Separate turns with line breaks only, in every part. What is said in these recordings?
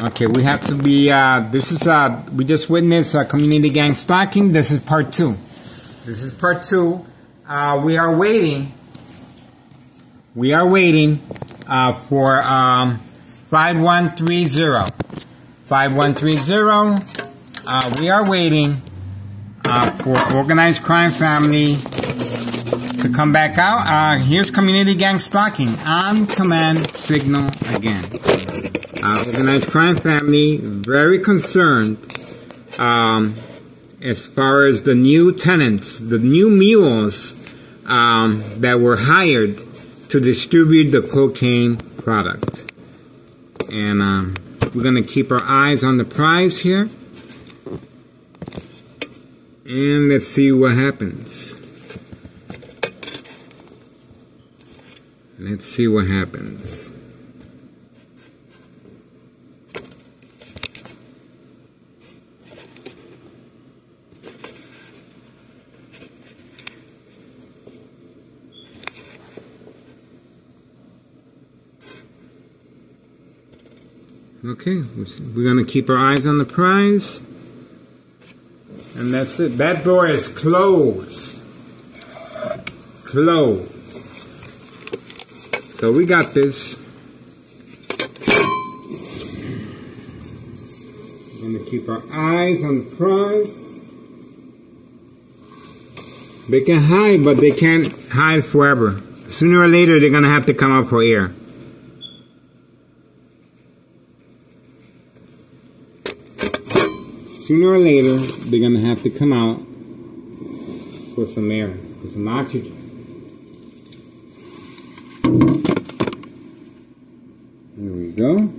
Okay, we have to be, this is, we just witnessed community gang stalking. This is part 2. This is part 2. We are waiting for 5130. 5130. We are waiting for Organized Crime Family to come back out. Here's community gang stalking on command signal again. Organized Crime Family very concerned as far as the new tenants, the new mules that were hired to distribute the cocaine product. And we're going to keep our eyes on the prize here. And let's see what happens. Let's see what happens. Okay, we're going to keep our eyes on the prize. And that's it. That door is closed. Closed. So we got this. We're going to keep our eyes on the prize. They can hide, but they can't hide forever. Sooner or later, they're going to have to come up for air. Sooner or later, they're going to have to come out for some air, for some oxygen. There we go.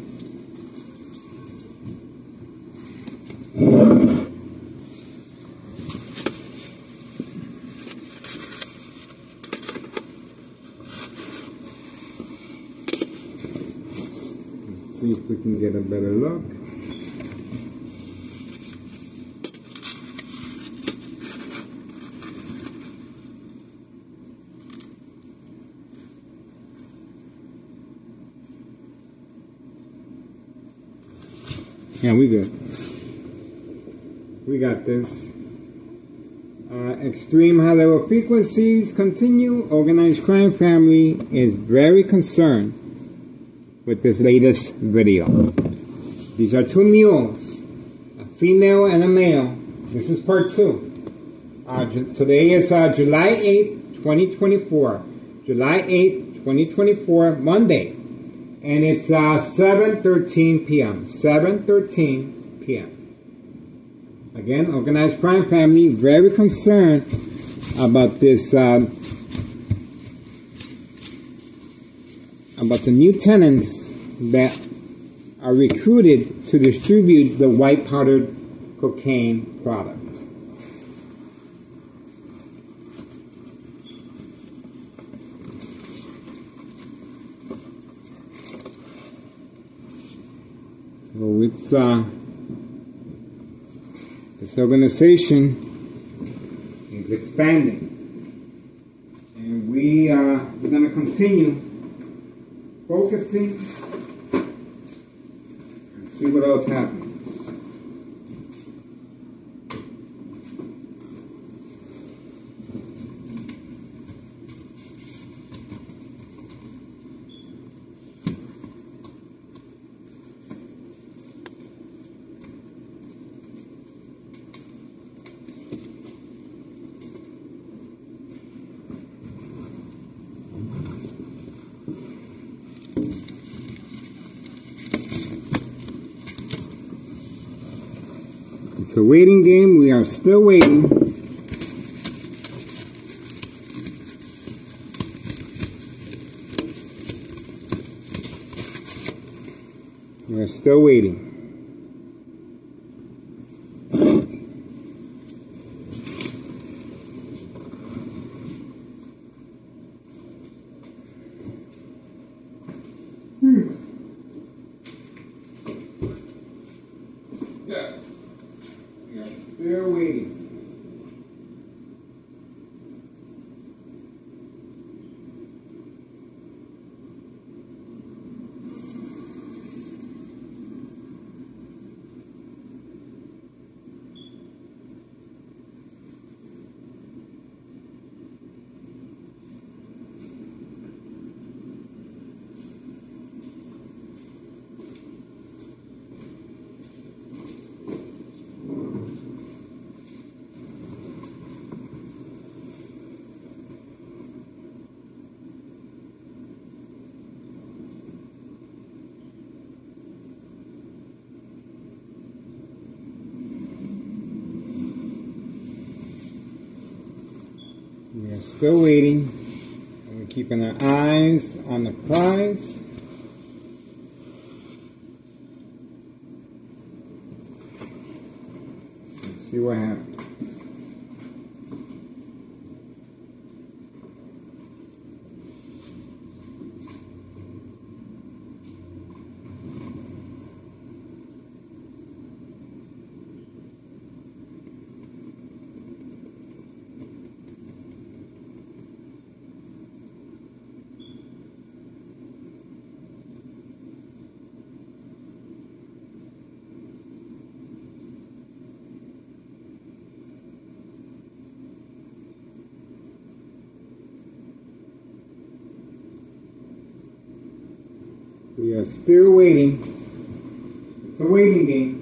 Let's see if we can get a better look. Yeah, we good. We got this. Extreme high level frequencies continue. Organized Crime Family is very concerned with this latest video. These are 2 mules, a female and a male. This is part 2. Today is July 8th, 2024. July 8th, 2024, Monday. And it's 7:13 p.m. 7:13 p.m. Again, Organized Crime Family very concerned about this, about the new tenants that are recruited to distribute the white powdered cocaine product. So it's this organization is expanding, and we're going to continue focusing and see what else happens. It's a waiting game. We are still waiting. We are still waiting. Still waiting. Still waiting. We're keeping our eyes on the prize. Let's see what happens. We are still waiting. It's a waiting game.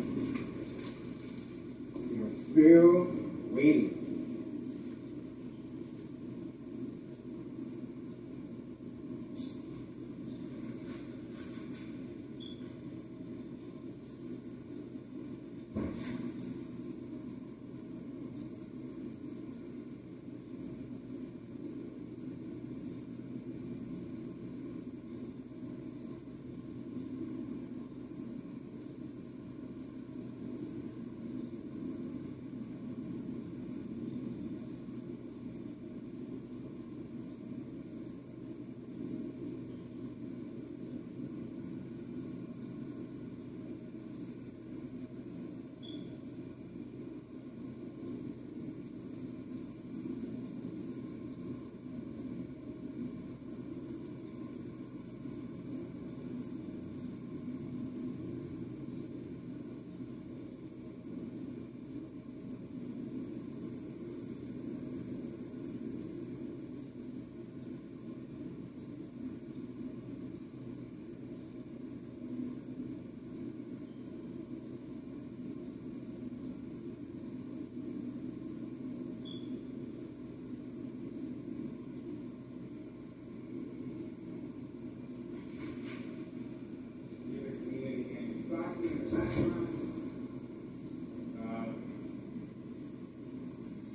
We are still waiting.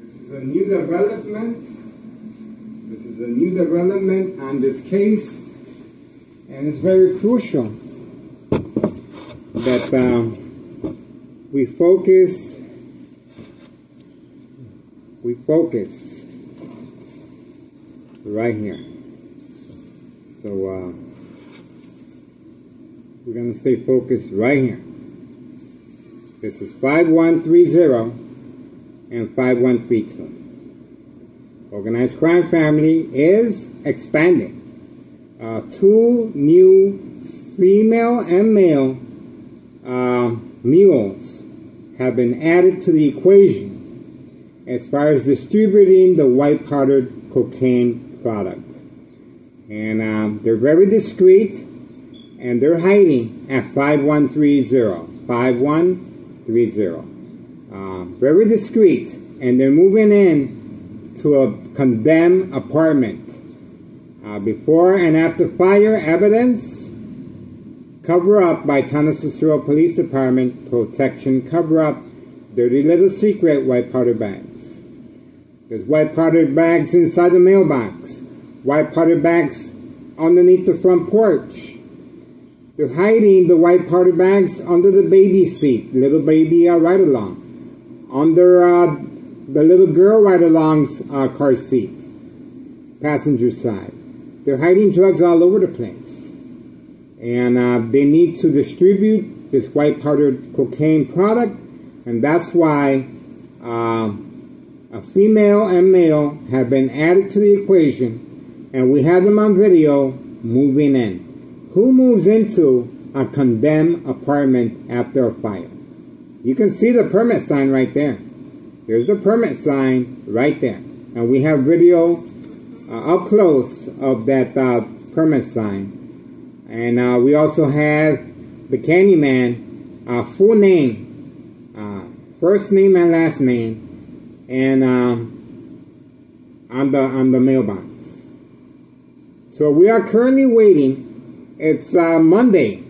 This is a new development. This is a new development on this case, and it's very crucial that we focus right here. So we're going to stay focused right here. This is 5130 and 5132. Organized crime family is expanding. 2 new female and male mules have been added to the equation as far as distributing the white powdered cocaine product. And they're very discreet, and they're hiding at 5130. 5130. Very discreet, and they're moving in to a condemned apartment. Before and after fire evidence, cover up by Tondo Cicero Police Department, protection, cover up, dirty little secret white powder bags. There's white powder bags inside the mailbox, white powder bags underneath the front porch. They're hiding the white powder bags under the baby seat, little baby ride-along, under the little girl ride-along's car seat, passenger side. They're hiding drugs all over the place. And they need to distribute this white powdered cocaine product, and that's why a female and male have been added to the equation, and we have them on video moving in. Who moves into a condemned apartment after a fire? You can see the permit sign right there. There's the permit sign right there. And we have video up close of that permit sign. And we also have the Candyman, full name, first name and last name, and on the mailbox. So we are currently waiting. It's Monday,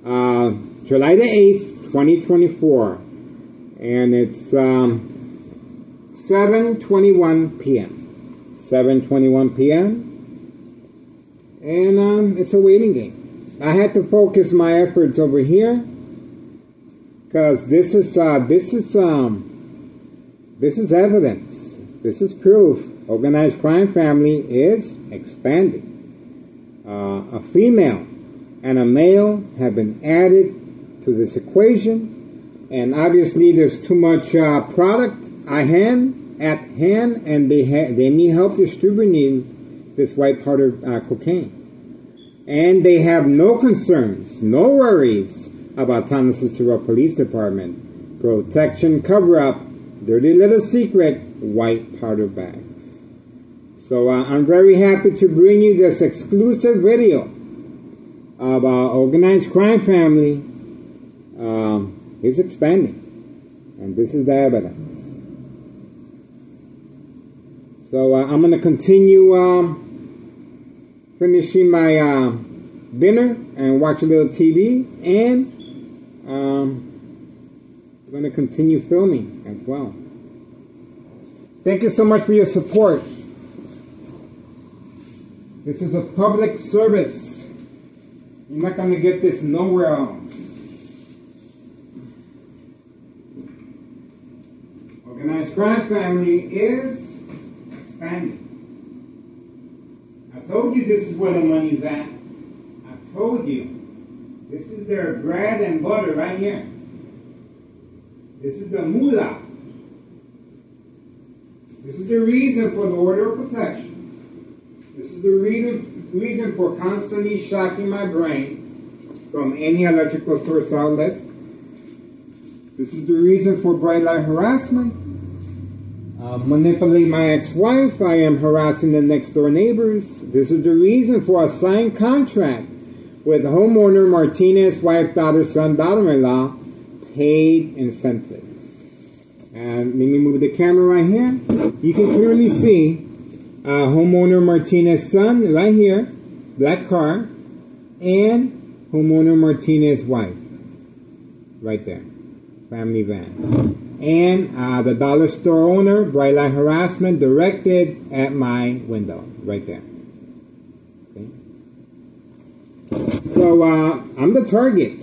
July the 8th, 2024, and it's 7:21 p.m. 7:21 p.m. And it's a waiting game. I had to focus my efforts over here because this is evidence. This is proof. Organized crime family is expanding. A female and a male have been added to this equation, and obviously there's too much product at hand, and they need help distributing this white powder cocaine. And they have no concerns, no worries about Thomas Cicero Police Department. Protection, cover-up, dirty little secret, white powder bags. So I'm very happy to bring you this exclusive video of our organized crime family. It's expanding. And this is the evidence. So I'm going to continue finishing my dinner and watch a little TV, and I'm going to continue filming as well. Thank you so much for your support. This is a public service. You're not going to get this nowhere else. Organized crime family is expanding. I told you this is where the money's at. I told you. This is their bread and butter right here. This is the moolah. This is the reason for the order of protection. This is the reason for constantly shocking my brain from any electrical source outlet. This is the reason for bright light harassment. Manipulate my ex-wife. I am harassing the next door neighbors. This is the reason for a signed contract with homeowner Martinez, wife, daughter, son, daughter-in-law, paid incentives. And let me move the camera right here. You can clearly see homeowner Martinez son right here, black car, and homeowner Martinez wife right there, family van. And the dollar store owner, bright light harassment directed at my window right there. Okay. So I'm the target.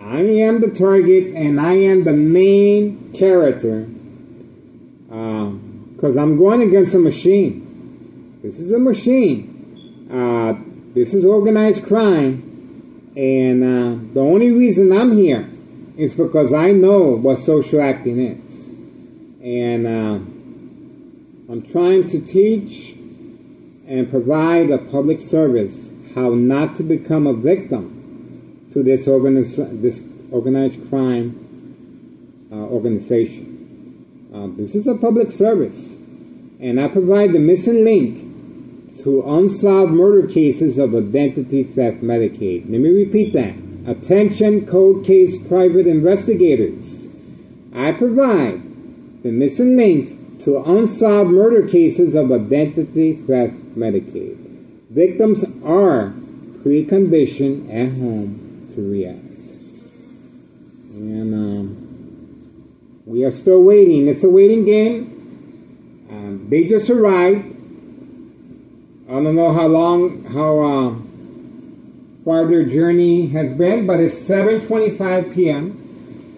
I am the target, and I am the main character because I'm going against a machine. This is a machine. This is organized crime, and the only reason I'm here is because I know what social acting is. And I'm trying to teach and provide a public service how not to become a victim to this organized crime organization. This is a public service, and I provide the missing link to unsolved murder cases of identity theft Medicaid. Let me repeat that. Attention cold case private investigators. I provide the missing link to unsolved murder cases of identity theft Medicaid. Victims are preconditioned at home to react. And we are still waiting. It's a waiting game. They just arrived. I don't know how far their journey has been, but it's 7:25 p.m.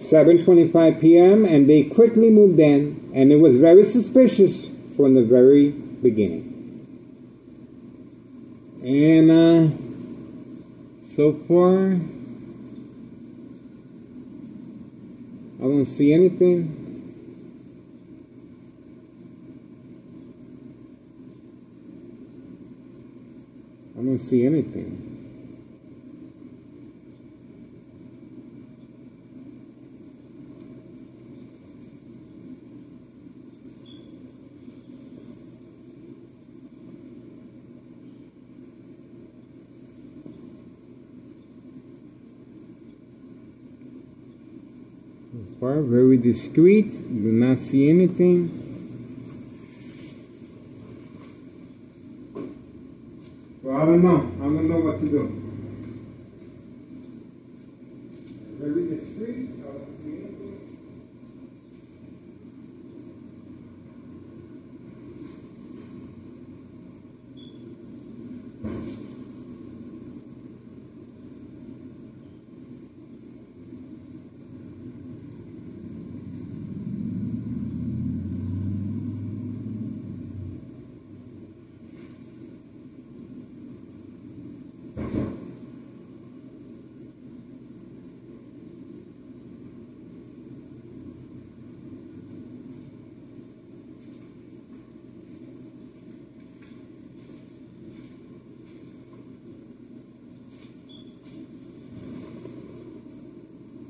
7:25 p.m. and they quickly moved in, and it was very suspicious from the very beginning. And so far, I don't see anything. I don't see anything. So far, very discreet. Do not see anything. So I don't know. I don't know what to do. Very discreet. I don't see anything.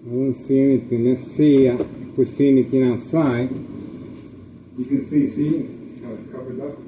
I don't see anything. Let's see if we see anything outside. You can see how it's covered up.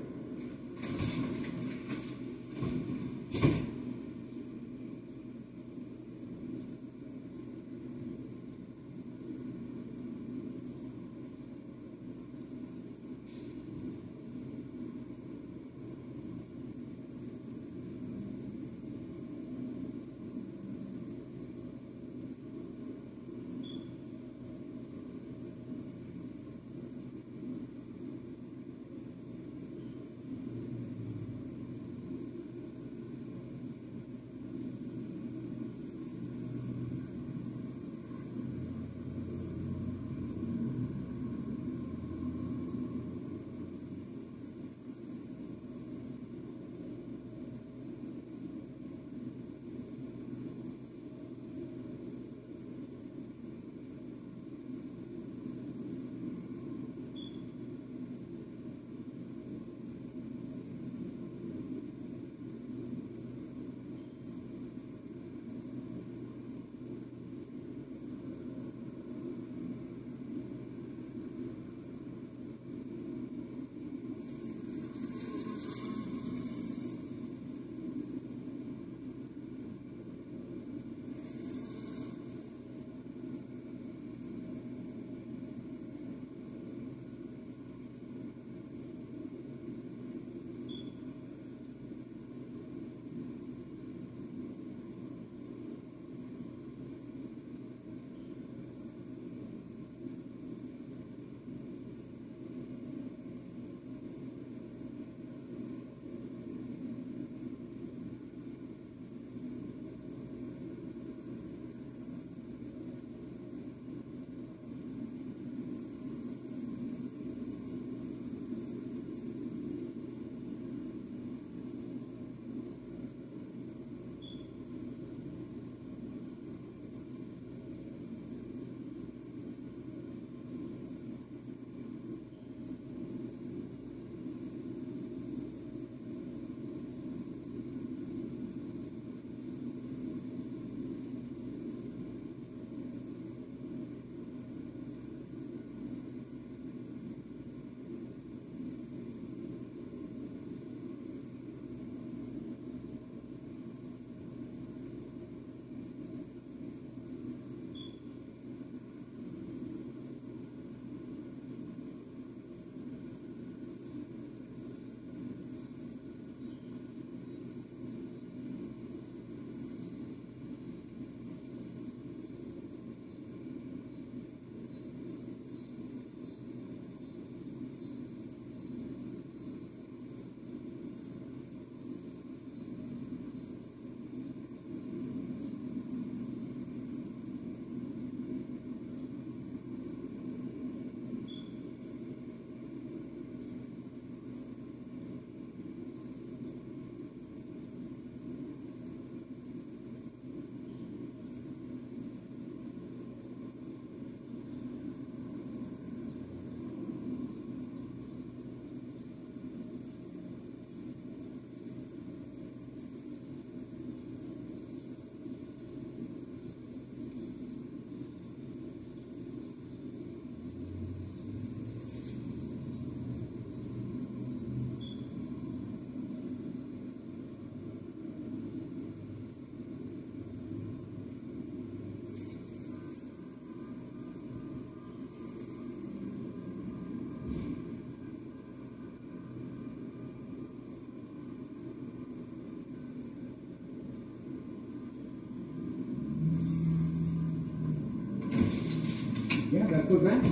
Yeah, that's the van.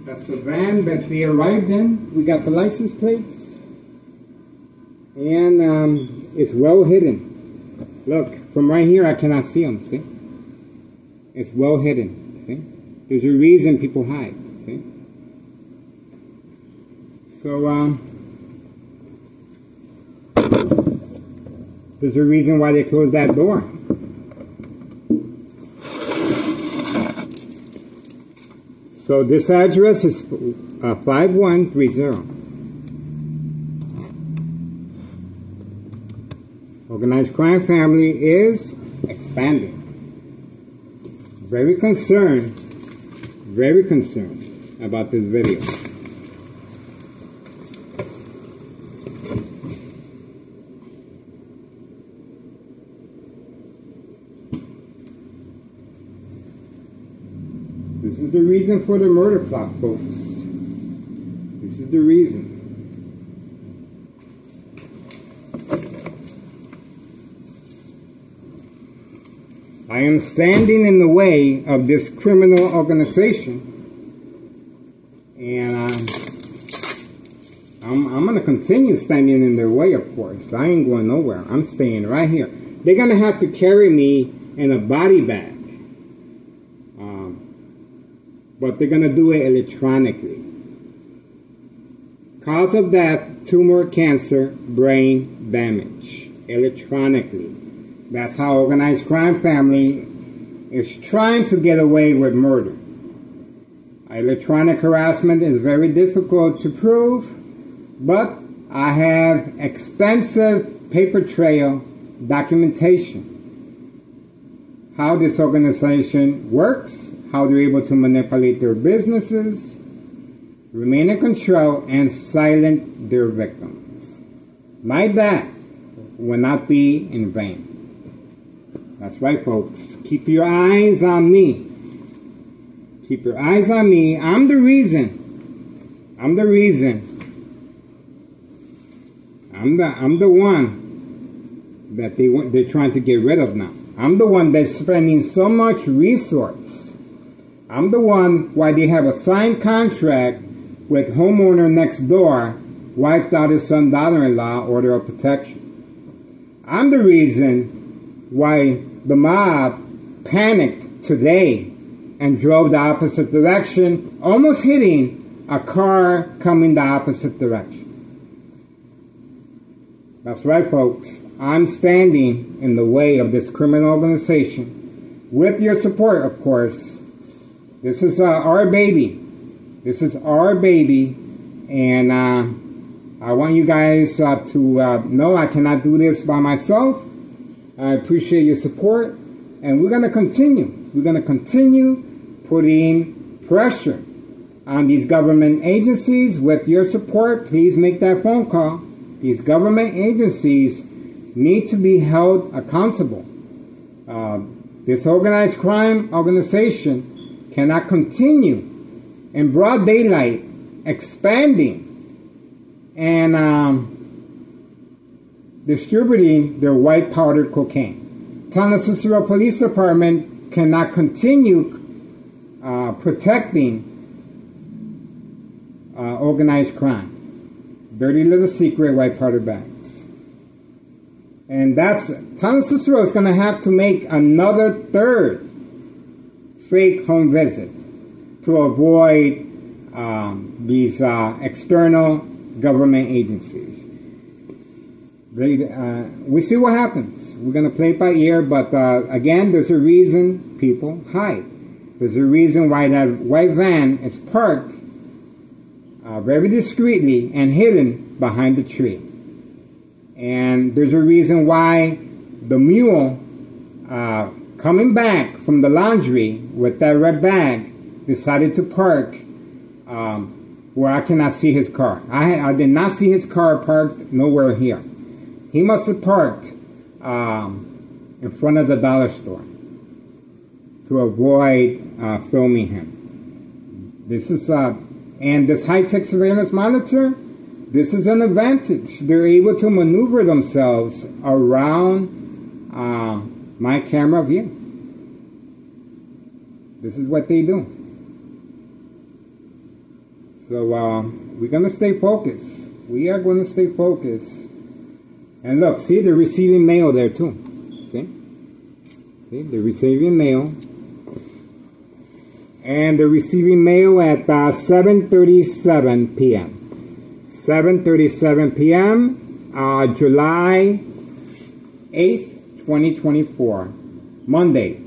That's the van that they arrived in. We got the license plates. And it's well hidden. Look, from right here I cannot see them, see? It's well hidden, see? There's a reason people hide, see? So, there's a reason why they closed that door. So this address is 5130. Organized crime family is expanding. very concerned about this video. This is the reason for the murder plot, folks. This is the reason. I am standing in the way of this criminal organization, and I'm going to continue standing in their way, of course. I ain't going nowhere. I'm staying right here. They're going to have to carry me in a body bag, but they're going to do it electronically. Cause of death, tumor, cancer, brain damage, electronically. That's how organized crime family is trying to get away with murder. Electronic harassment is very difficult to prove, but I have extensive paper trail documentation. How this organization works, how they're able to manipulate their businesses, remain in control, and silence their victims. My death will not be in vain. That's right, folks. Keep your eyes on me. Keep your eyes on me. I'm the reason. I'm the one that they're trying to get rid of now. I'm the one that's spending so much resource. I'm the one why they have a signed contract with homeowner next door, wiped out his son, daughter-in-law, order of protection. I'm the reason why the mob panicked today and drove the opposite direction, almost hitting a car coming the opposite direction. That's right, folks. I'm standing in the way of this criminal organization. With your support, of course. This is our baby. This is our baby. And I want you guys to know I cannot do this by myself. I appreciate your support, and we're going to continue. We're going to continue putting pressure on these government agencies. With your support, please make that phone call. These government agencies need to be held accountable. This organized crime organization cannot continue in broad daylight expanding and distributing their white powdered cocaine. Town of Cicero Police Department cannot continue protecting organized crime. Dirty little secret white powder bags. And Town of Cicero is going to have to make another third fake home visit to avoid these external government agencies. We see what happens. We're going to play it by ear, but again, there's a reason people hide. There's a reason why that white van is parked very discreetly and hidden behind the tree. And there's a reason why the mule coming back from the laundry with that red bag decided to park where I cannot see his car. I did not see his car parked nowhere here. He must have parked in front of the dollar store to avoid filming him. This is and this high-tech surveillance monitor, this is an advantage. They're able to maneuver themselves around my camera view. This is what they do. So we're going to stay focused. We are going to stay focused. And look, see, they're receiving mail there too. See? See, they're receiving mail. And they're receiving mail at 7:37 p.m. 7:37 p.m. July 8th, 2024. Monday.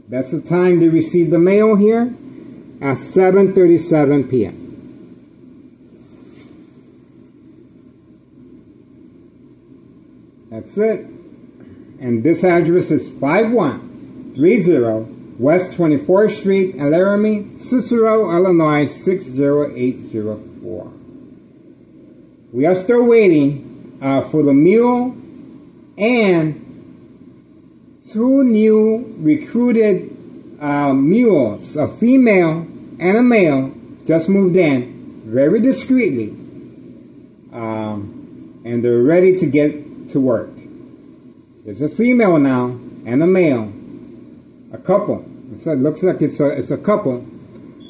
That's the time they receive the mail here at 7:37 p.m. That's it. And this address is 51 3030 West 24th Street in Laramie, Cicero, Illinois 60804. We are still waiting for the mule and 2 new recruited mules, a female and a male, just moved in very discreetly, and they're ready to get to work. There's a female now and a male, a couple. So it looks like it's a couple,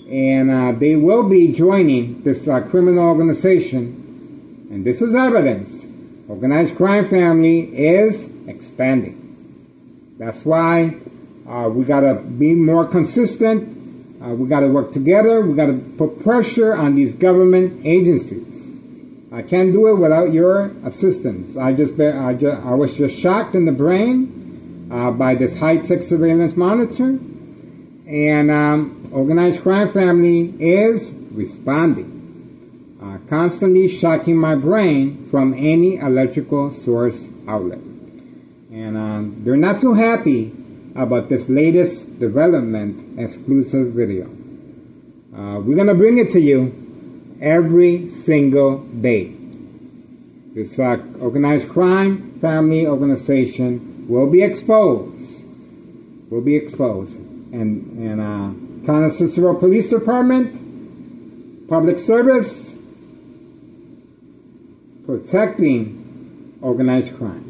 and they will be joining this criminal organization. And this is evidence. Organized crime family is expanding. That's why we got to be more consistent. We got to work together. We got to put pressure on these government agencies. I can't do it without your assistance. I was just shocked in the brain by this high-tech surveillance monitor. And Organized Crime Family is responding. Constantly shocking my brain from any electrical source outlet. And they're not too happy about this latest development exclusive video. We're going to bring it to you every single day. This Organized Crime Family organization will be exposed. Will be exposed. And Town of Cicero Police Department, public service, protecting organized crime.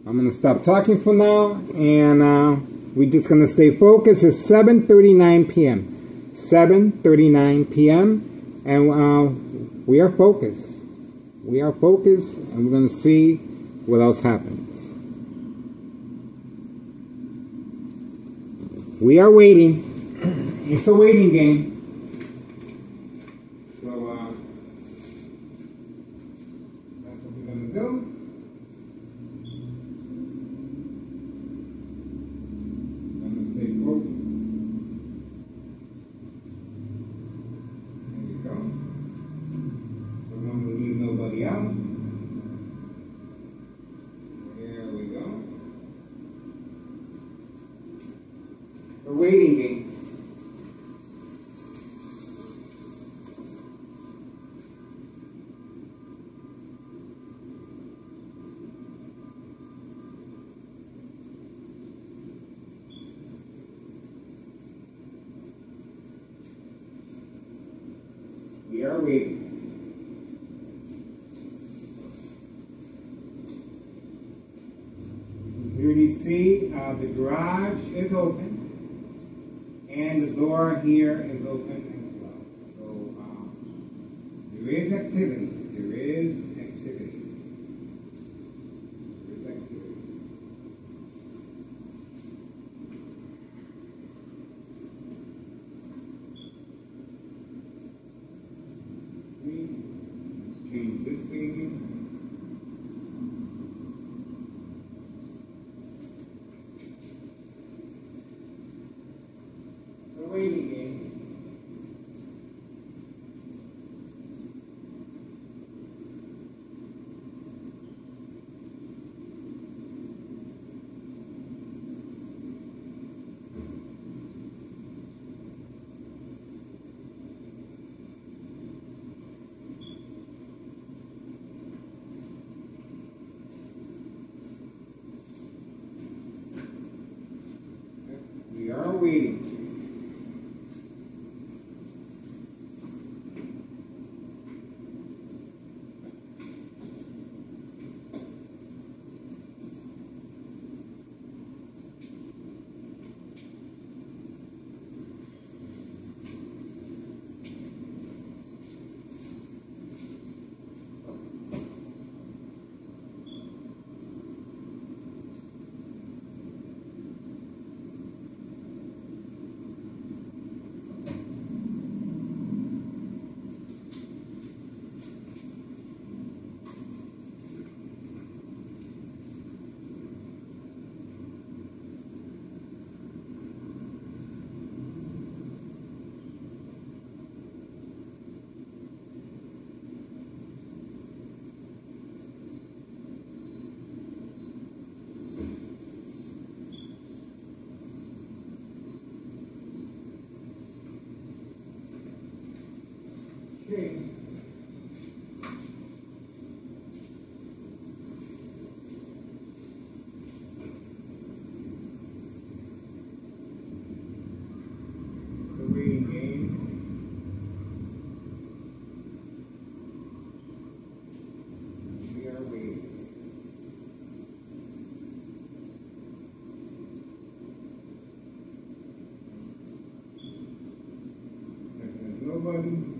I'm going to stop talking for now, and we're just going to stay focused. It's 7:39 p.m. 7:39 p.m. and we are focused. We are focused, and we're going to see what else happens. We are waiting. It's a waiting game. So that's what we're going to do. I'm going to stay focused. There we go. Don't want to leave nobody out. There we go. The waiting game. We are waiting. You can clearly see the garage is open. And the door here is open as well. So there is activity. There is activity. There is activity. Let's change this baby. Waiting game. We are waiting. everybody.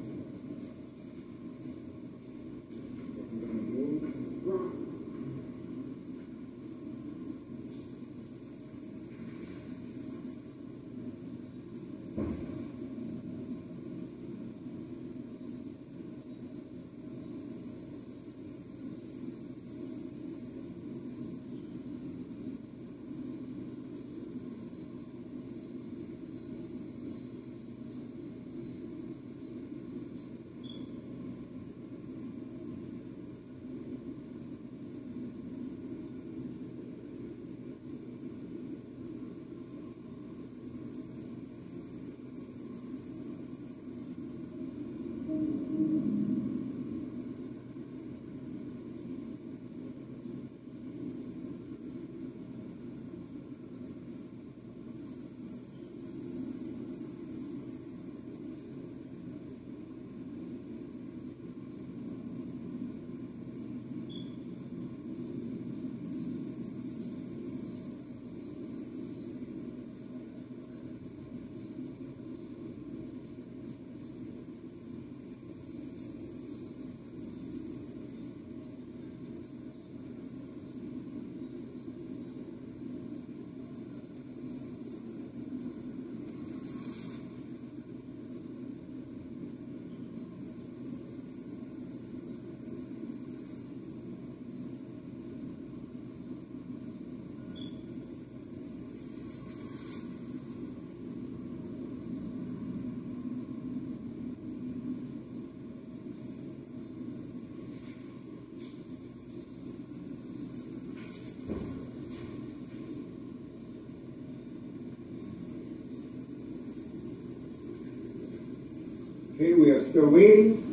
Okay, we are still waiting.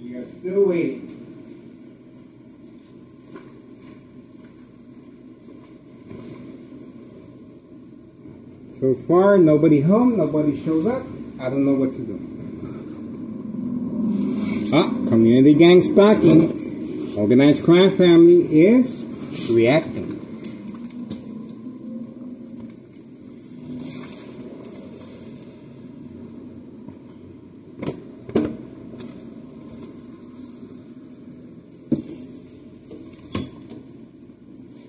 We are still waiting. So far, nobody home, nobody shows up. I don't know what to do. Ah, community gang stalking. Organized crime family is reacting.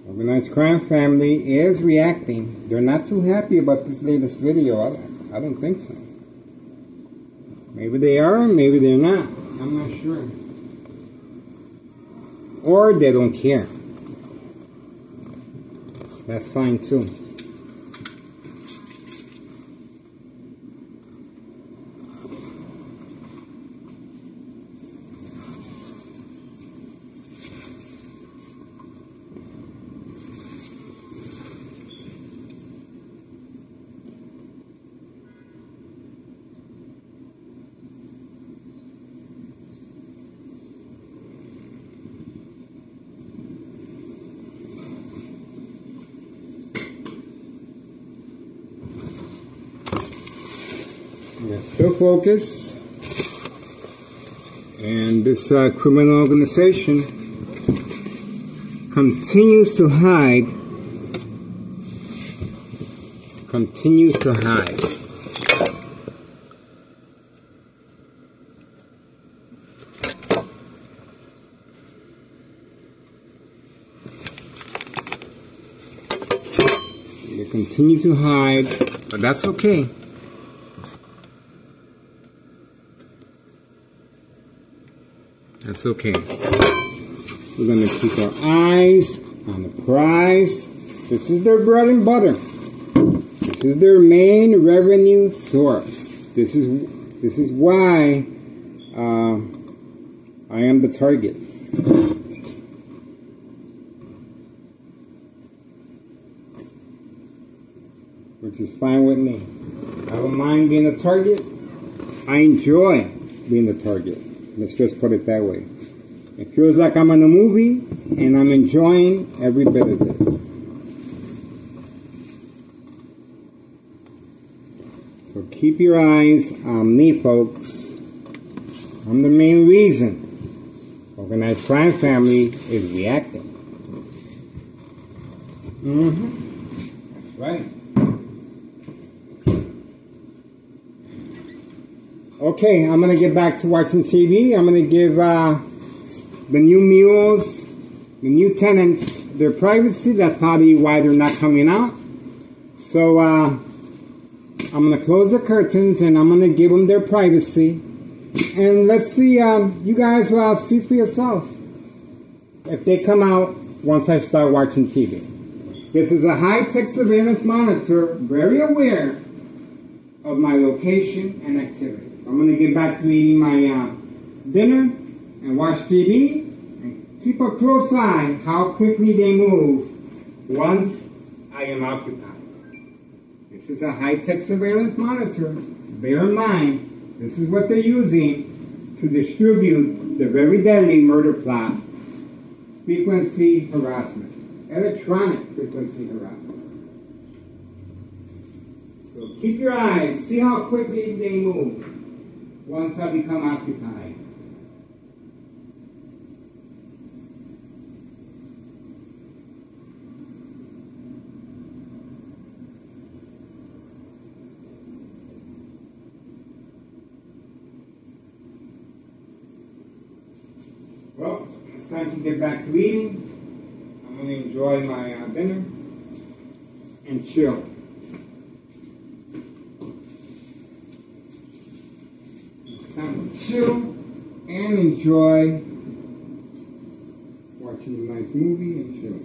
Organized crime family is reacting. They're not too happy about this latest video. I don't think so. Maybe they are, maybe they're not. I'm not sure. Or they don't care. That's fine too. We're still focused, and this criminal organization continues to hide. They continue to hide, but that's okay. That's okay. We're going to keep our eyes on the prize. This is their bread and butter. This is their main revenue source. This is why I am the target. Which is fine with me. I don't mind being a target. I enjoy being the target. Let's just put it that way. It feels like I'm in a movie, and I'm enjoying every bit of it. So keep your eyes on me, folks. I'm the main reason Organized Crime Family is reacting. That's right. Okay, I'm going to get back to watching TV. I'm going to give the new mules, the new tenants, their privacy. That's probably why they're not coming out. So I'm going to close the curtains and I'm going to give them their privacy. And let's see, you guys will see for yourself if they come out once I start watching TV. This is a high-tech surveillance monitor, very aware of my location and activity. I'm going to get back to eating my dinner and watch TV and keep a close eye how quickly they move once I am occupied. This is a high-tech surveillance monitor. Bear in mind, this is what they're using to distribute the very deadly murder plot, frequency harassment, electronic frequency harassment. So keep your eyes, see how quickly they move once I become occupied. Well, it's time to get back to eating. I'm going to enjoy my dinner and chill. It's time to chill and enjoy watching a nice movie and chill.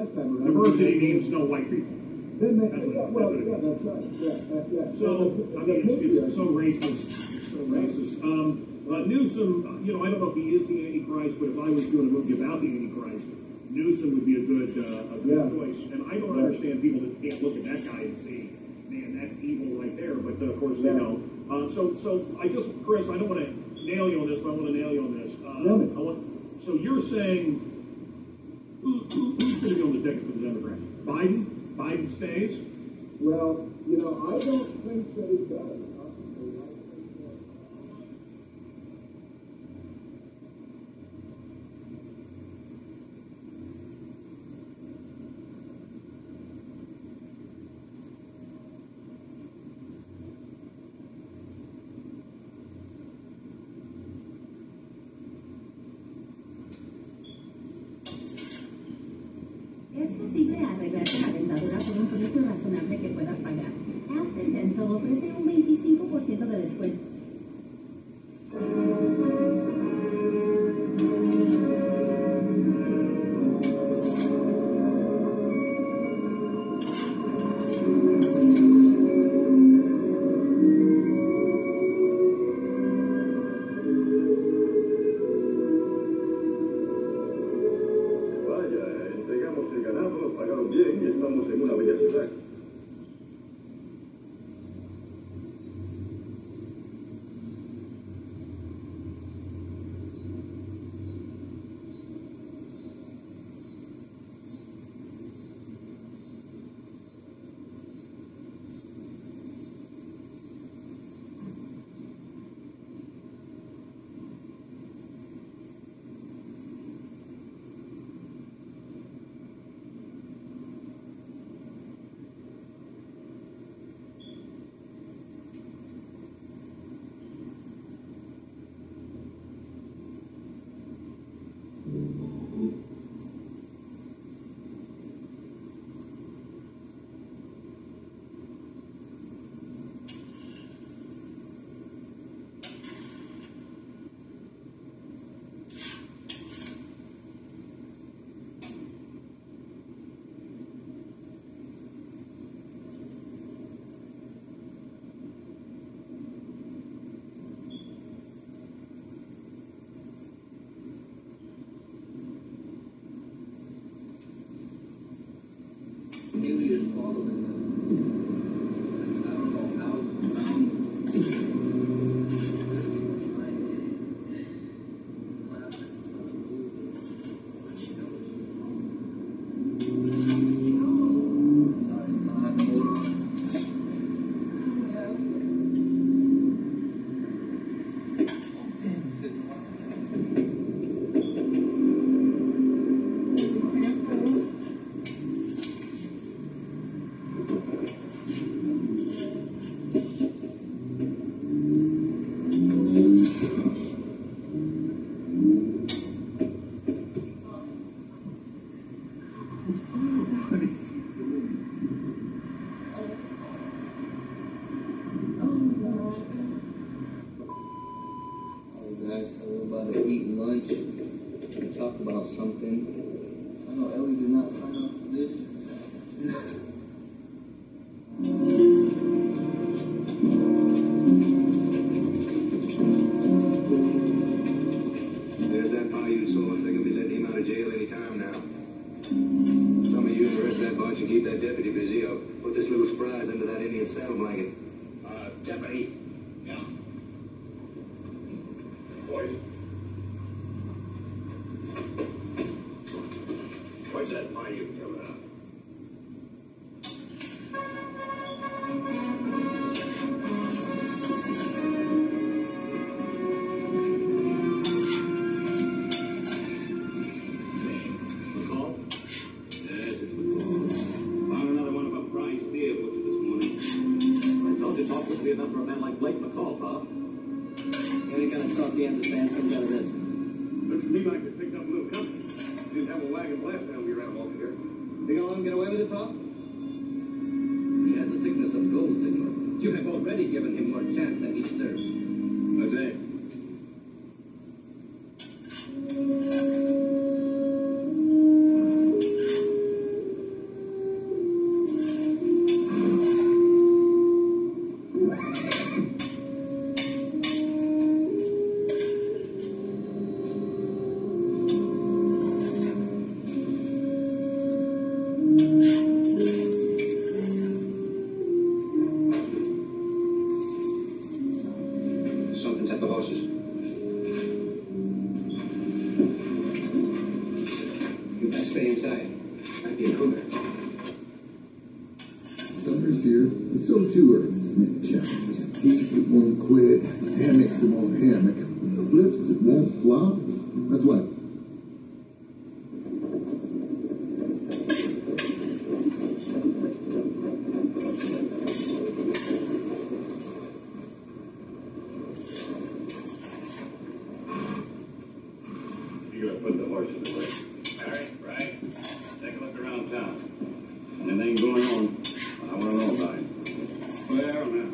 Diversity means no white people. That's what it means. So, I mean, it's so racist. So racist. Newsom, you know, I don't know if he is the Antichrist, but if I was doing a movie about the Antichrist, Newsom would be a good choice. And I don't understand people that can't look at that guy and say, man, that's evil right there. But of course they don't. So I just, Chris, I don't want to nail you on this, but I want to nail you on this. So you're saying, who's going to be on the ticket for the Democrats? Biden? Biden stays?
Well, you know, I don't think that he does.
Es posible arreglarte la dentadura por un precio razonable que puedas pagar. Aspen Dental ofrece un 25% de descuento.
eat lunch, and talk about something.
I know Ellie did not sign up for this.
There's that Paiute source. They can be letting him out of jail any time now. Some of you and the rest of that bunch can keep that deputy busy. I'll put this little surprise under that Indian saddle blanket. Deputy.
Yeah. Boys. What's that Paiute coming out? McCall? Yes, it's McCall. Found another one of a prize deer butcher this morning. I told you talk would be enough for a man like Blake McCall, Bob.
Any kind of talk you understand comes out of this.
Looks to me like they picked up a little company. Didn't have a wagon last time we ran along here.
Think I'll let him get away with it, Pop?
He has the sickness of gold, Senor. You have already given him more chance than he deserves.
Jose.
Something's at the horses. You best stay inside. Might be a cougar.
Summer's here, and so too are its many challenges. Heat that won't quit, hammocks that won't hammock, the flips that won't flop. That's what.
You gotta put the horses away. All right, right. Take a look around town. Anything going on, I want to know about it. Well, now,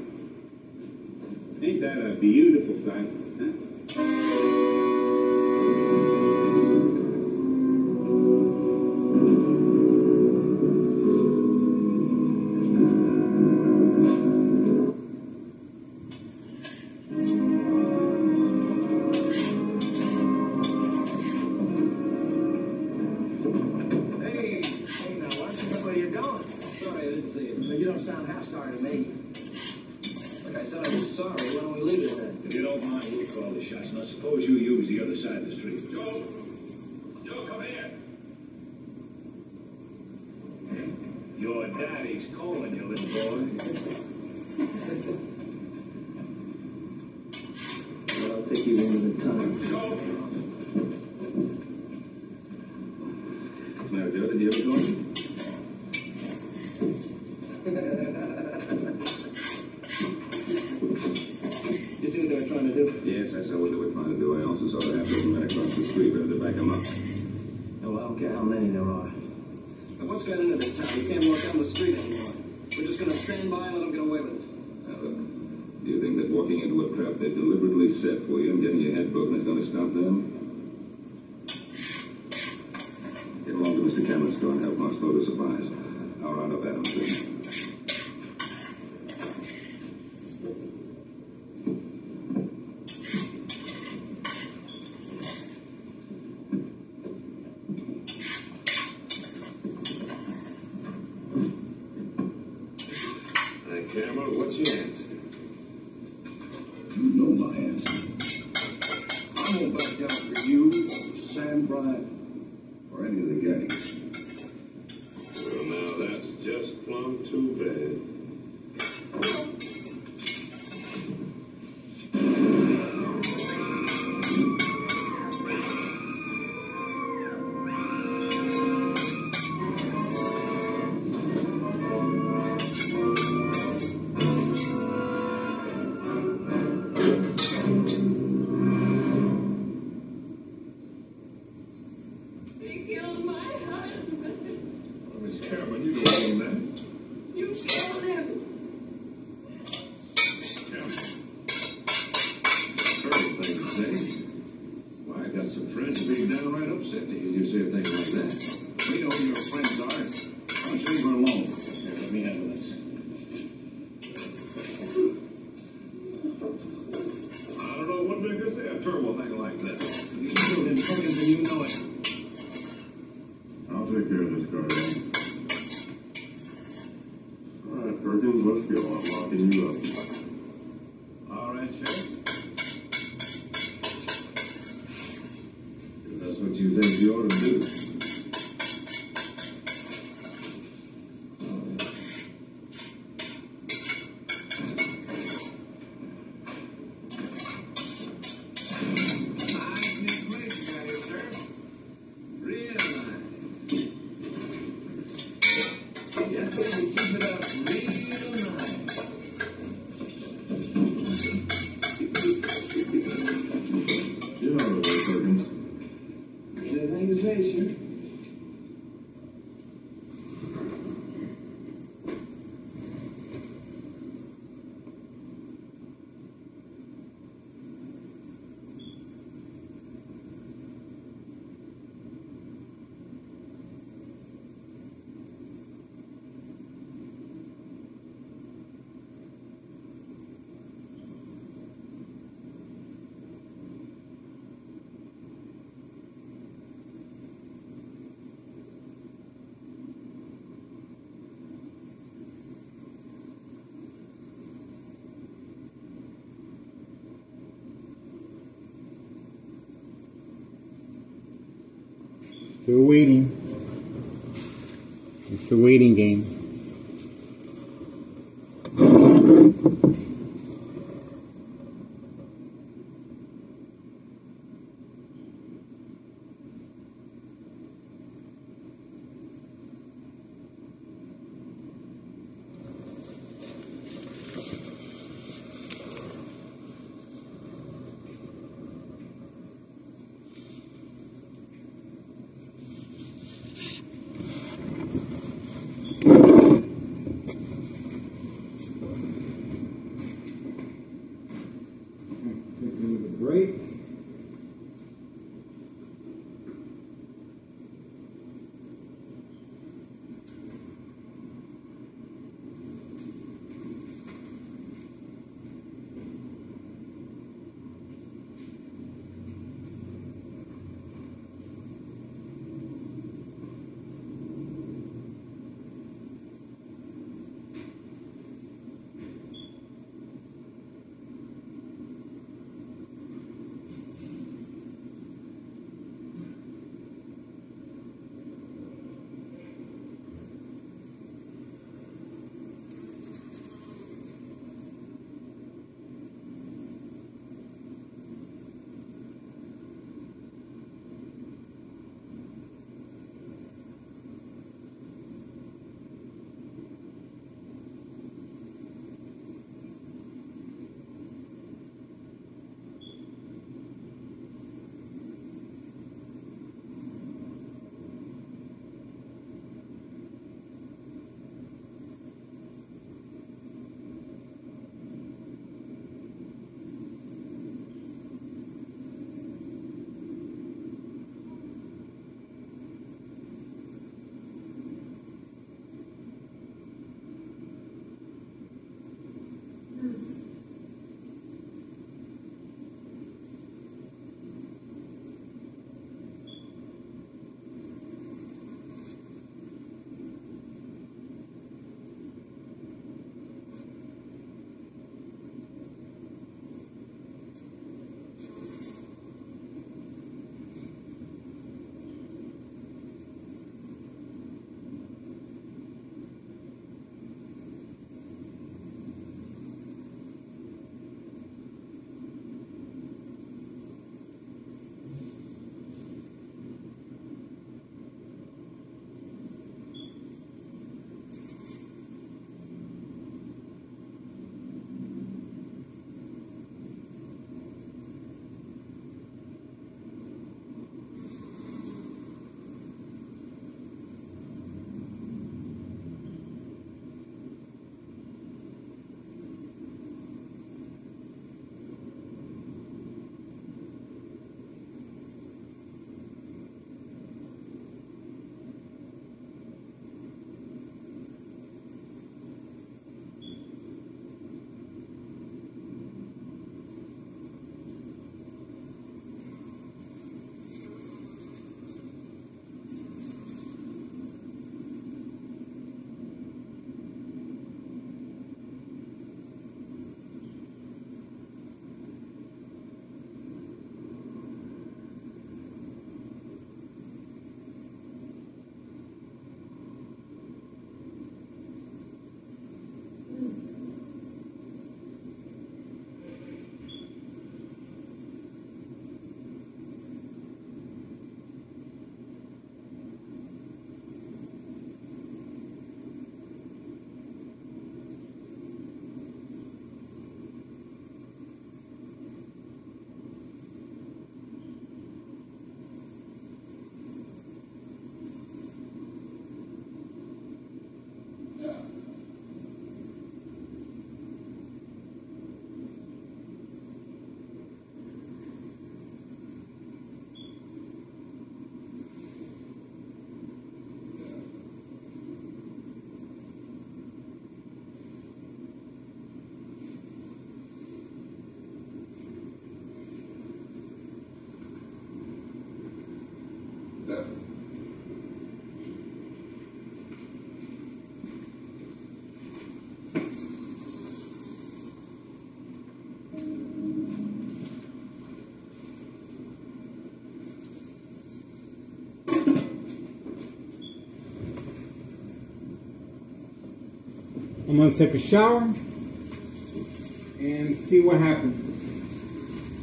ain't that a beautiful sight, huh?
Hey, now, why don't you look where you're going?
Sorry, I didn't see it.
You don't sound half sorry to me.
Like I said, I was sorry. Why don't we leave it then?
If you don't mind, we'll call the shots. Now, suppose you use the other side of the street. Joe! Joe, come here! Your daddy's calling you, little boy.
Well, I'll take you one at a time.
Joe! What's the matter, Joe? Did you ever call me?
You see what they were trying to do?
Yes, I saw what they were trying to do. I also saw the half dozen men across the street ready to back them up.
Oh, I don't care how many there are. And what's got into this town? We can't walk down the street anymore. We're just going to stand by and let them get away with it.
Now, look, do you think that walking into a trap they deliberately set for you and getting your head broken is going to stop them? Get along to Mr. Cameron's store and help Marks load the supplies. I'll round up Adams soon. Cameron, what's your answer?
You know my answer.
I won't back down for you, or Sam Bryant,
Or any of the gang.
Well, now that's just plumb too bad.
They killed my husband.
Miss Cameron, you don't own that.
You killed him.
Cameron. Terrible thing to say. Why?
got some friends who'd be downright upset to hear you say a thing like that.
We know who your friends are. Why don't you leave her alone? Here, let me handle this.
I don't know what they're going to say a terrible thing like that.
You killed him quicker than you know it.
I'll take care of this, Guardian. All right, Perkins, let's go. I'm locking you up.
All right, Sheriff. If that's what you think you ought to do. Yes, sir, we keep it up real nice.
Get out of the way, Perkins.
Anything to say, sir?
Still waiting. It's the waiting game. I'm gonna take a shower and see what happens.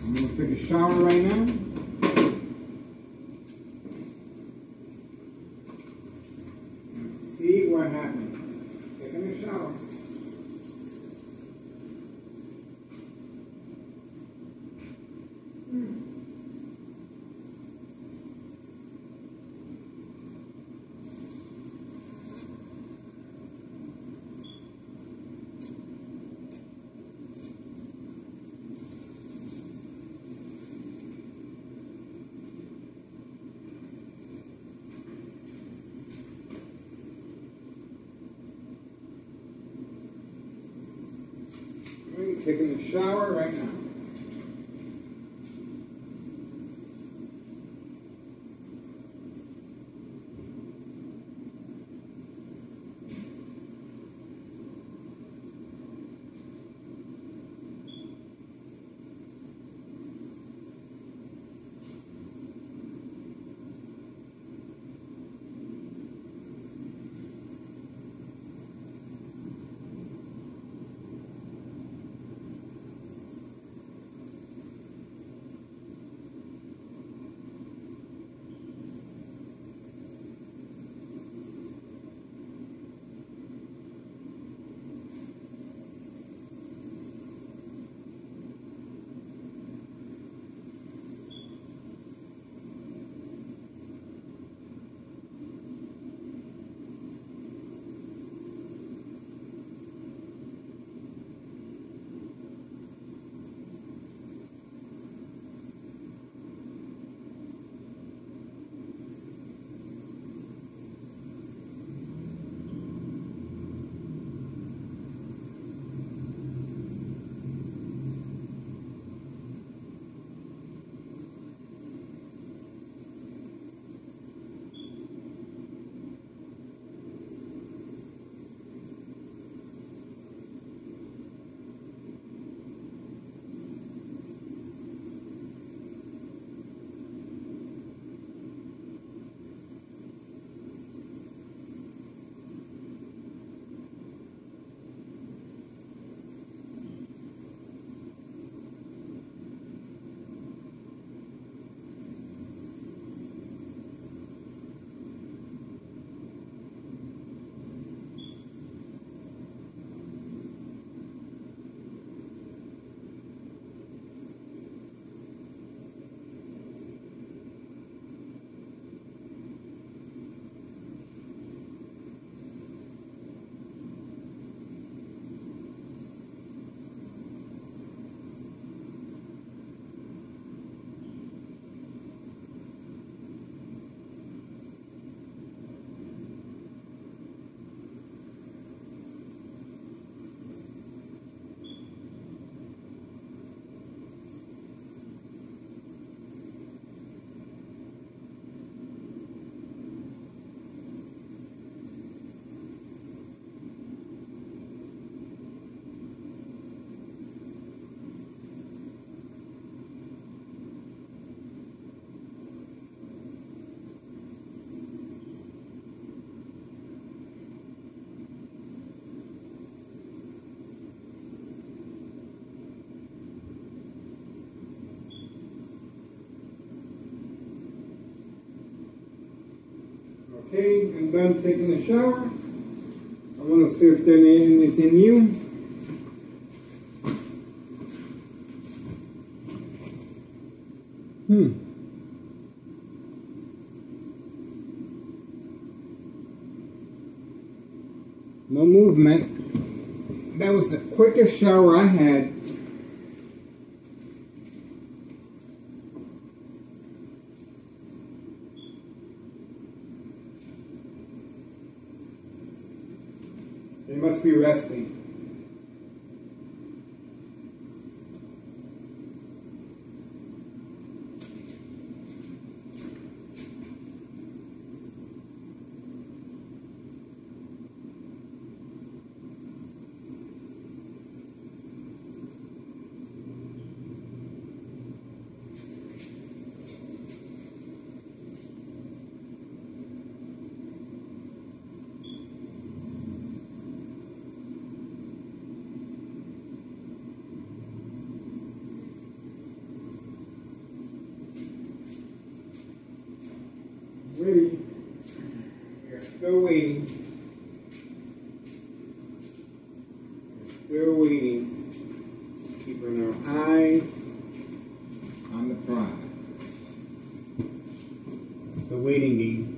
I'm gonna take a shower right now. And see what happens. Taking a shower. I'm taking a shower right now. Okay, I'm done taking a shower. I want to see if there's anything new. No movement. That was the quickest shower I had. They must be resting. ready. We're still waiting. Still waiting. Keeping our eyes on the prize. It's a waiting game.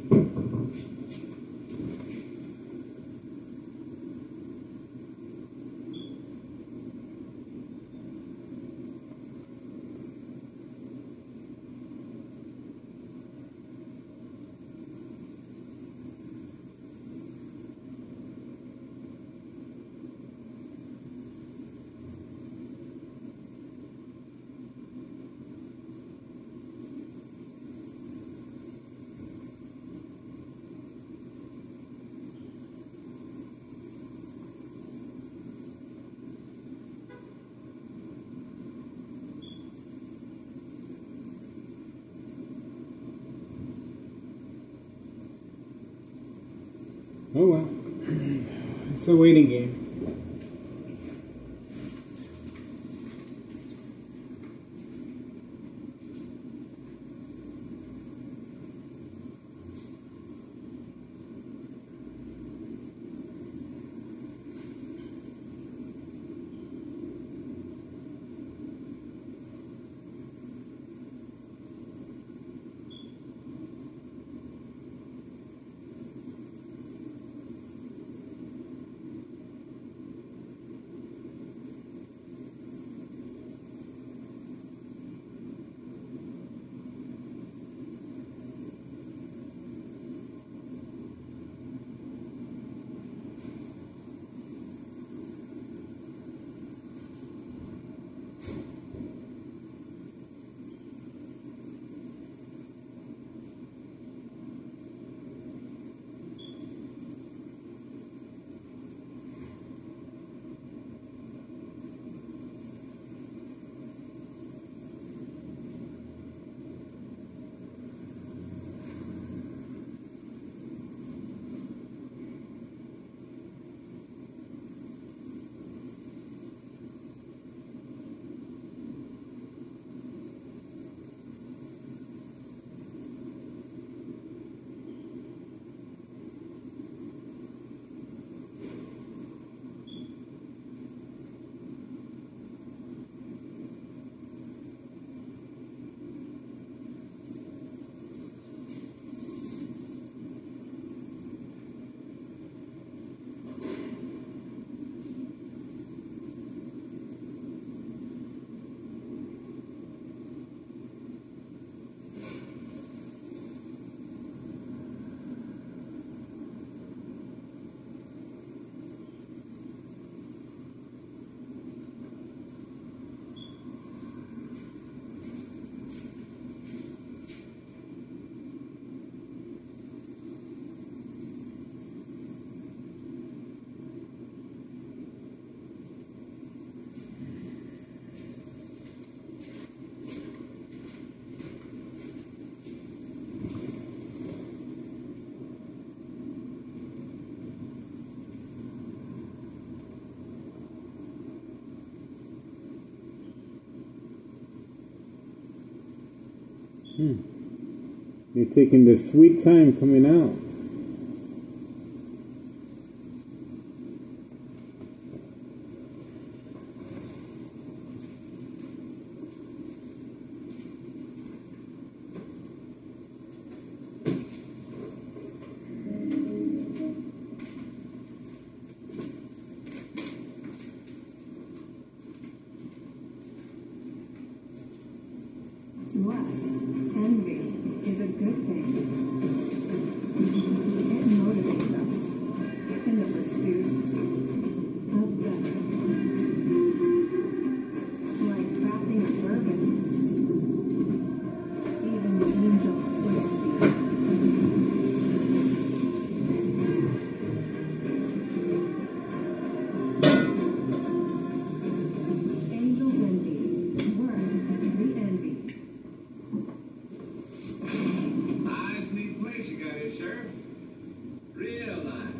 Oh well, it's a waiting game. They're taking their sweet time coming out.
To us, envy is a good thing. It motivates us in the pursuit of better. Like crafting a bourbon. Even the angels would envy. Angels envy. We're the envy.
Nice, neat place you got here, Sheriff. Real nice.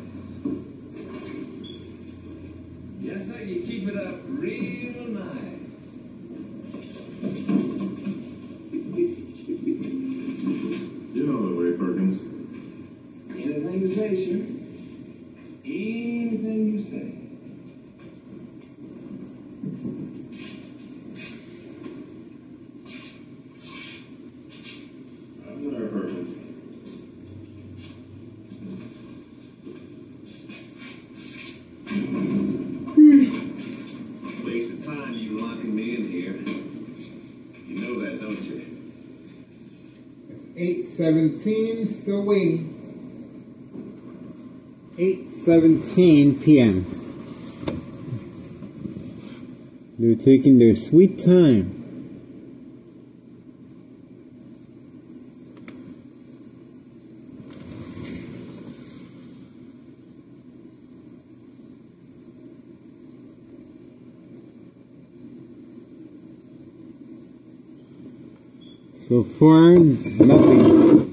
Yes, sir, you keep it up real nice.
You know the way, Perkins.
8:17, still waiting. 8:17 p.m. They're taking their sweet time. So far, nothing.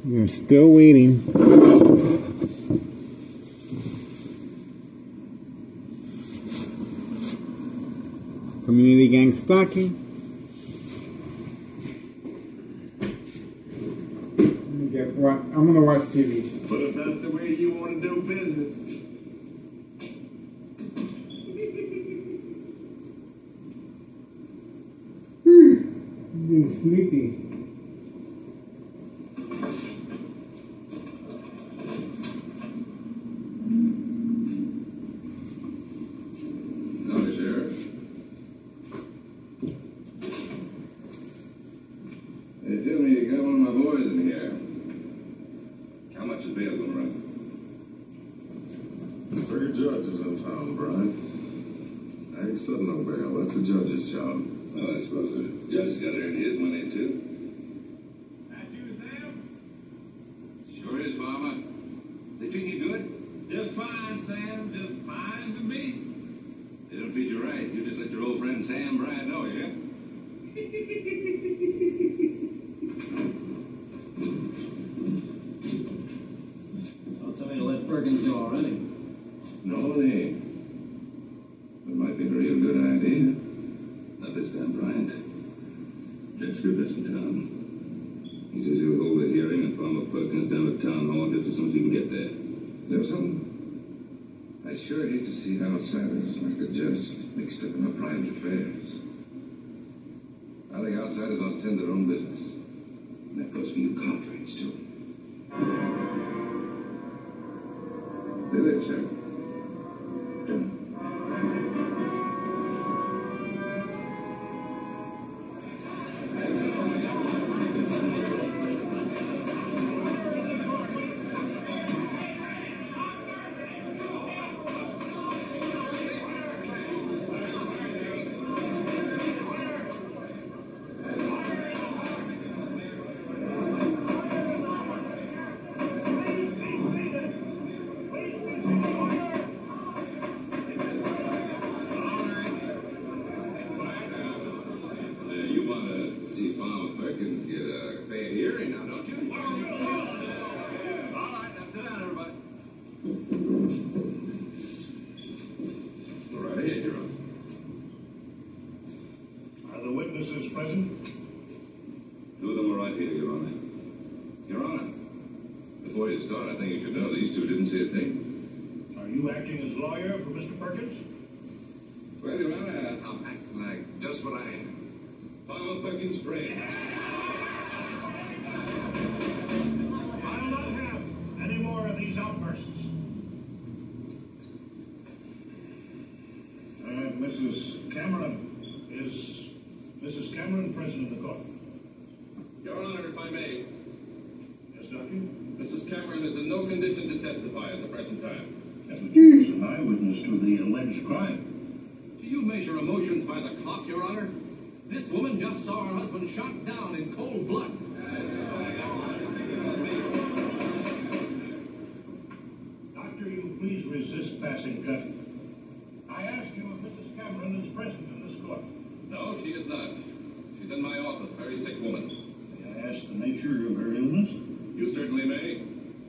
We're still waiting. Community gang stalking. I'm gonna watch TV.
But if that's the way you want to do business.
I'm getting sleepy.
Howdy, Sheriff. They tell me you got one of my boys in here. How much is bail going to run?
The circuit judge is in town, Brian. I ain't setting no bail. That's a judge's job.
Well, I suppose the judge has got to earn his money, too.
That you, Sam?
Sure is, Farmer. They treat you good?
Just fine, Sam. Just fine as can be.
They don't treat you right. You just let your old friend Sam Bryant know, yeah?
Don't tell me to let Perkins go already.
No, they ain't. It might be a real good idea. Not this time, Bryant. That's Scribner's in town. He says he'll hold a hearing and Farmer Perkins down at town hall just as soon as he can get there.
You know something? I sure hate to see outsiders like the judge mixed up in our private affairs.
I think outsiders ought to tend their own business. And that goes for you contracts, too. They live, Sheriff. You want to see Farmer Perkins get a fair hearing now, don't you? All right, now sit down, everybody. Go right ahead, Your Honor.
Are the witnesses present?
Two of them are right here, Your Honor. Your Honor, before you start, I think you should know these two didn't say a thing.
Are you acting as lawyer for Mr. Perkins?
Well, Your Honor, I'm acting like just what I am. Farmer Perkins' friend.
I'll not have any more of these outbursts. Mrs. Cameron, is Mrs. Cameron present in the court?
Your Honor, if I may,
Yes, Doctor?
Mrs. Cameron is in no condition to testify at the present time.
And she is an eyewitness to the alleged crime.
Do you measure emotions by the clock, Your Honor? This woman just saw her husband shot down in cold blood.
Doctor, you please resist passing judgment. I ask you if Mrs. Cameron is present in this court.
No, she is not. She's in my office, very sick woman.
May I ask the nature of her illness?
You certainly may.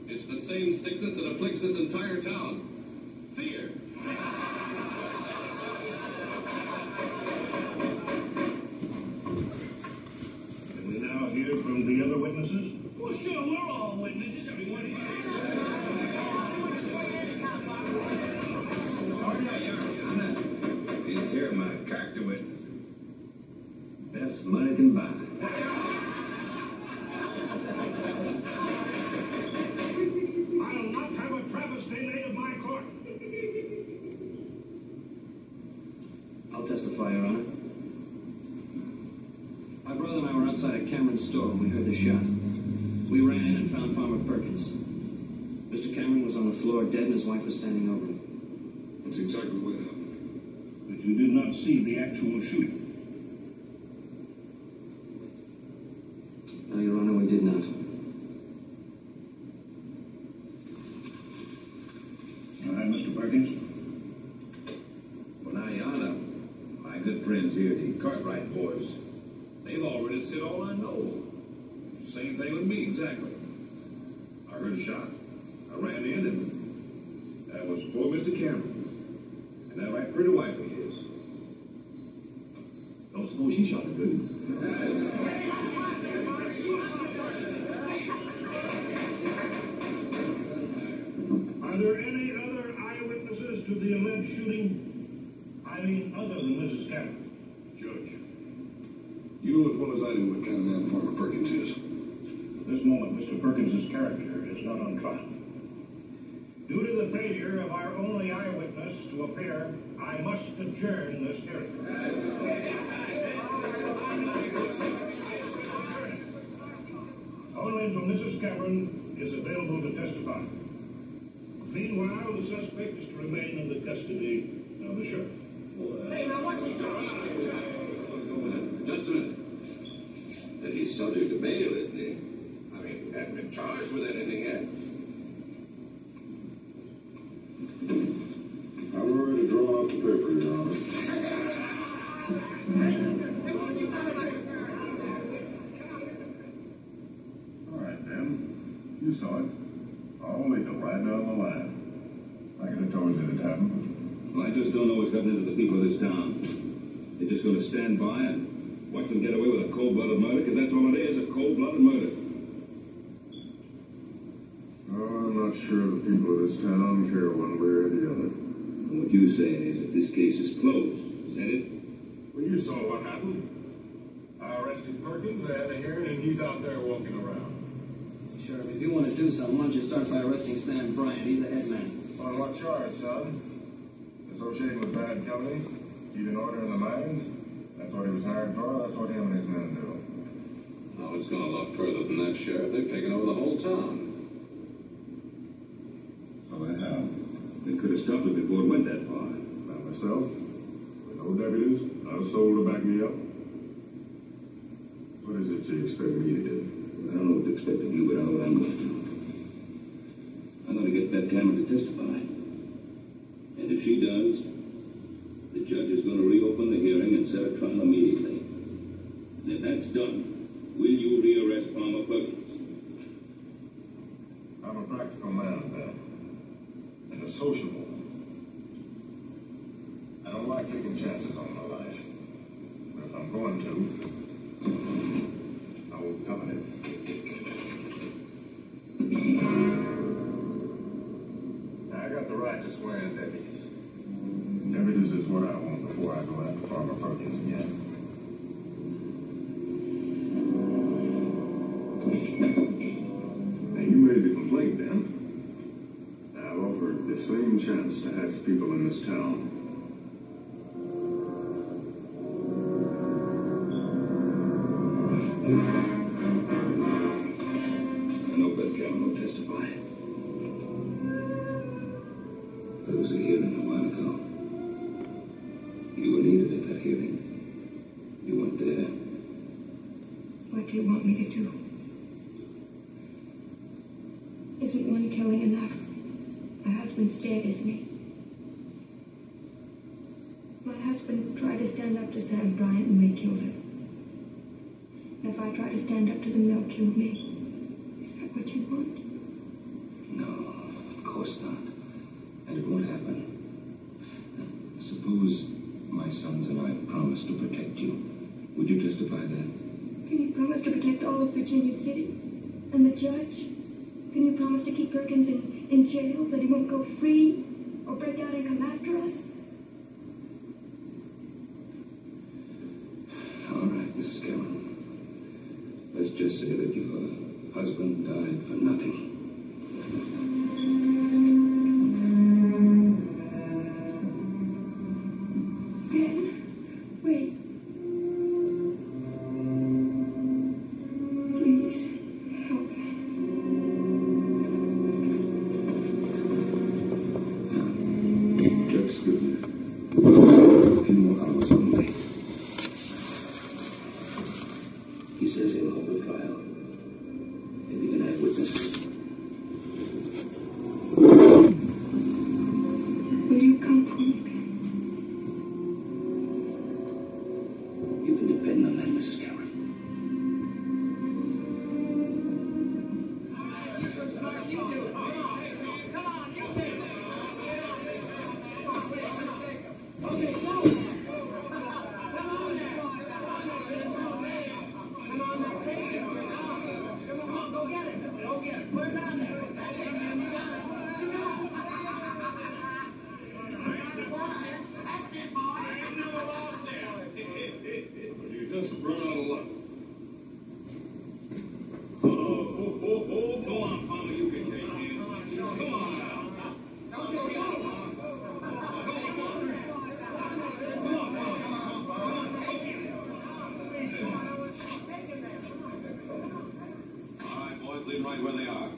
It's the same sickness that afflicts this entire town. Fear.
Can we now hear from the other witnesses?
Well, sure, we're all witnesses, everyone here.
These here are my character witnesses. Best money can buy.
I'll not have a travesty made of my court.
I'll testify, Your Honor. My brother and I were outside of Cameron's store when we heard the shot. We ran in and found Farmer Perkins. Mr. Cameron was on the floor dead and his wife was standing over him.
That's exactly what happened.
But you did not see the actual shooting.
No, Your Honor, we did not.
All right, Mr. Perkins.
Well, now, Your Honor, my good friends here, the Cartwright boys, they've already said all I know. Same thing with me, exactly. I heard a shot. I ran in, and that was poor Mr. Cameron. And that right pretty wife of his. Don't suppose she shot him, do you?
Are there any other eyewitnesses to the alleged shooting? I mean, other than Mrs. Cameron?
Judge, you know as well as I do what kind of man Farmer Perkins is.
At this moment, Mr. Perkins' character is not on trial. Due to the failure of our only eyewitness to appear, I must adjourn this hearing. Only until Mrs. Cameron is available to testify. Meanwhile, the suspect is to remain in the custody of the sheriff.
Hey, now what's he doing? Just a minute. That he's subject to bail, isn't he? I mean, he hasn't been charged with anything yet.
I'm ready to draw out the paper, Your Honor.
All right, then. You saw it. All legal, right down the line. I could have told you it happened.
Well, I just don't know what's gotten into the people of this town. They're just going to stand by and watch them get away with a cold-blooded murder, because that's all it is, a cold-blooded murder.
Oh, I'm not sure the people of this town care one way or the other.
And what you're saying is that this case is closed. Is that it?
Well, you saw what happened. I arrested Perkins, I had a hearing, and he's out there walking around.
Sheriff, if you want to do something, why don't you start by arresting Sam Bryant? He's a head man.
On what charge, son? Associating with bad company? Keeping order in the mines? That's what he was hired for. That's what him and his men do.
Oh, it's gone a lot further than that, Sheriff. They've taken over the whole town.
So they have.
They could have stopped it before it went that far.
By myself? With no deputies? Not a soul to back me up? What is it you expect me to do?
I don't know what to expect of you, but I know what I'm going to do. I'm going to get Beth Cameron to testify. And if she does, the judge is going to reopen the hearing and set a trial immediately. And if that's done, will you rearrest Farmer Perkins?
I'm a practical man, Ben. And a sociable one. I don't like taking chances on my life. But if I'm going to, I will cover it. Now, I got the right to swear in deputies. Deputies is what I want before I go after Farmer Perkins again. Now, you made the complaint, then. I've offered the same chance to half people in this town.
I know Beth Cameron will testify. There was a hearing a while ago. You were needed at that hearing. You weren't there.
What do you want me to do? Isn't one killing enough? My husband's dead, isn't he? My husband tried to stand up to Sam Bryant and they killed him. And if I try to stand up to them, they'll kill me. Is that what you want?
No, of course not. And it won't happen. Now, suppose my sons and I promise to protect you. Would you testify then?
Can you promise to protect all of Virginia City? And the judge? Can you promise to keep Perkins in jail, that he won't go free or break out and come after us?
All right, Mrs. Cameron. Let's just say that your husband died for nothing.
Ben?
must have run out of luck. Go on, Palmer, you can take him. Come on now. All right, boys, leave right where they are.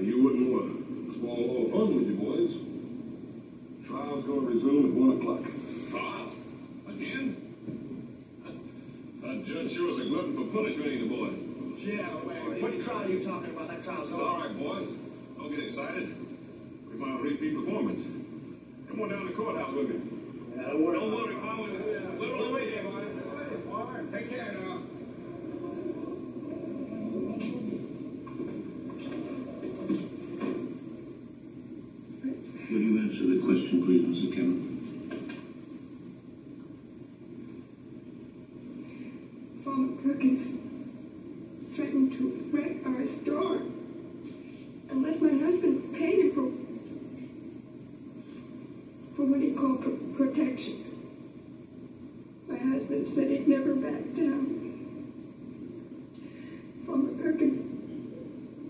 You wouldn't want to swallow a little fun with you, boys. Trial's going to resume at 1 o'clock. Trial? Again? That judge sure was a glutton for punishment, ain't the boy?
Yeah, what trial are you talking about? That trial's over.
All right, boys. Don't get excited. We might repeat performance. Come on down to the courthouse with me. Don't worry, Palmer. Little away here, boy. Take care now. Will you answer the question, please, Mrs. Cameron?
Farmer Perkins threatened to wreck our store unless my husband paid him for what he called protection. My husband said he'd never back down. Farmer Perkins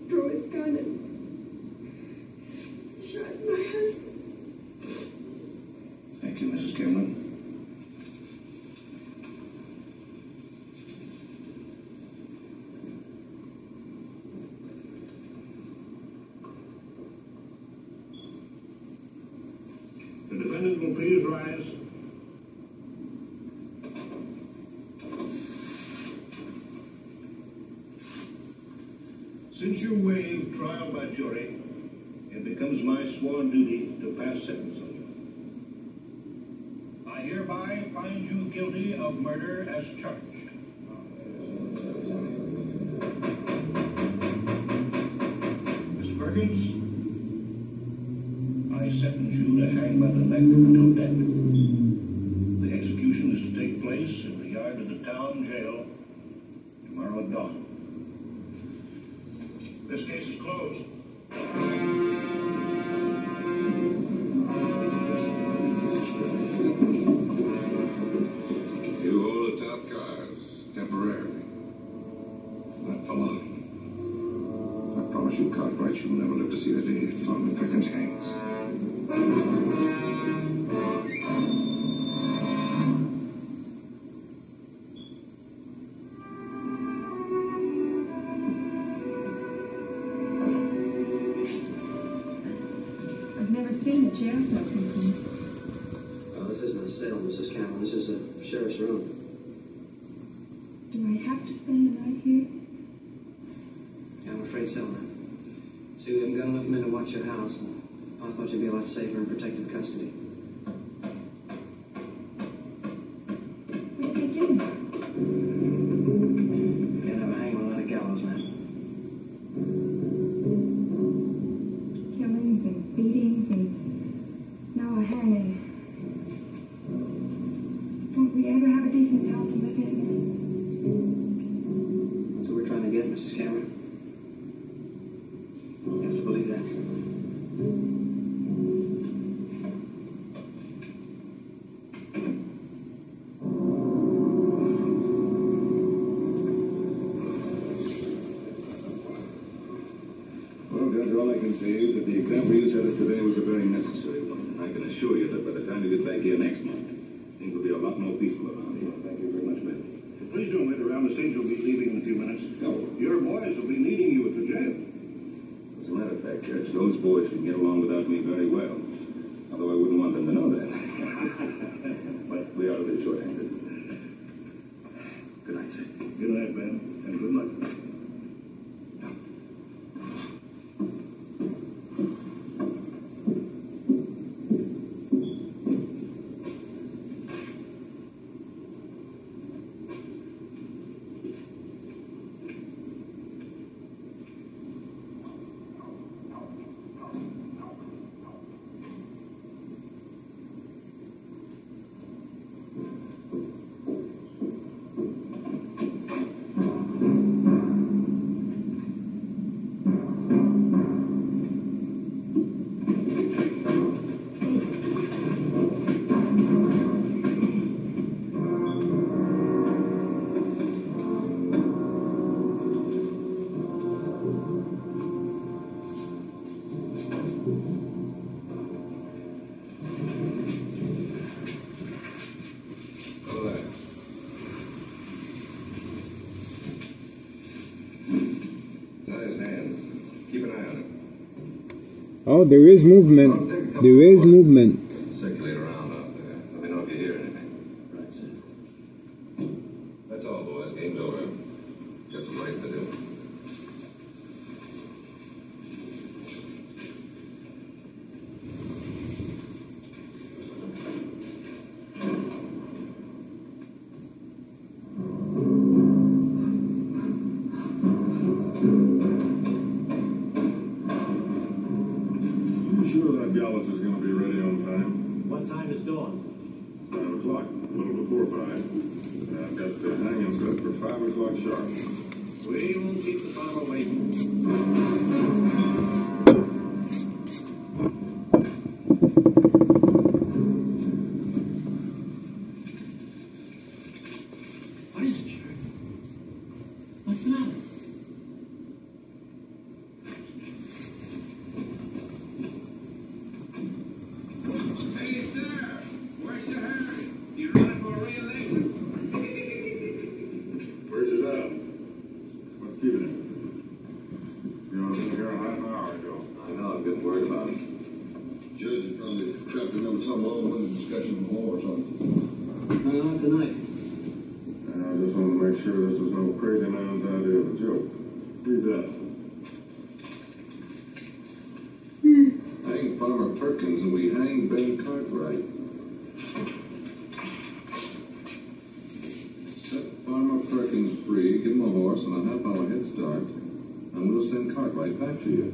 drew his gun and shot my husband.
Thank you, Mrs. Cameron. The defendant will please rise. Since you waive trial by jury, it becomes my sworn duty to pass sentence on you. I hereby find you guilty of murder as charged. Mr. Perkins, I sentence you to hang by the neck until death. The execution is to take place in the yard of the town jail tomorrow at dawn. This case is closed. You hold the top cards temporarily. Not for long. I promise you, Cartwright, you'll never live to see the day that Farmer Perkins hangs.
I've never seen a jail cell before.
Oh, this isn't a cell, Mrs. Cameron. This is a sheriff's room.
Do I have to spend the night here?
Yeah, I'm afraid so, ma'am. See, we haven't got enough men to watch your house, and I thought you'd be a lot safer in protective custody.
What did they do?
Can't have a hanging without a gallows, ma'am.
Killings and beatings and now a hanging. Won't we ever have a decent town to live in?
That's what we're trying to get, Mrs. Cameron. You have to believe that.
Well, Judge, all I can say is that the example you set us today was a very necessary one. I can assure you that by the time you get back here next month, things will be a lot more peaceful around here. Thank you very much, ma'am.
Please don't wait around. The stage will be leaving in a few minutes.
No.
Your boys will be needing you at the jail.
As a matter of fact, Judge, those boys can get along without me very well. Although I wouldn't want them to know that. But we are a bit short-handed. Good night, sir.
Good night, Ben, and good luck.
Oh, there is movement. There is movement.
Circulate around out there. Let me know if you hear anything.
Right, sir.
That's all, boys. Game's over. Got some life to do.
Sure that Gallus is going to be ready on time.
What time is dawn?
5 o'clock, a little before 5. I've got the hanging set for 5 o'clock sharp.
We won't keep the farmer waiting. What is it, Sheriff? What's the matter?
Hey, sir! Where's your Harry? You running for re-election?
Where's his out? What's keeping him? You know, I was here a half an hour ago.
I know, I'm getting worried about it.
Judge is probably trapped in with some long-winded discussion from hall or something.
No, not tonight.
I just wanted to make sure this was no crazy man's idea of a joke. Read that.
Hang Farmer Perkins and we hang Ben Cartwright. Set Farmer Perkins free, give him a horse and a half-hour head start, and we'll send Cartwright back to you.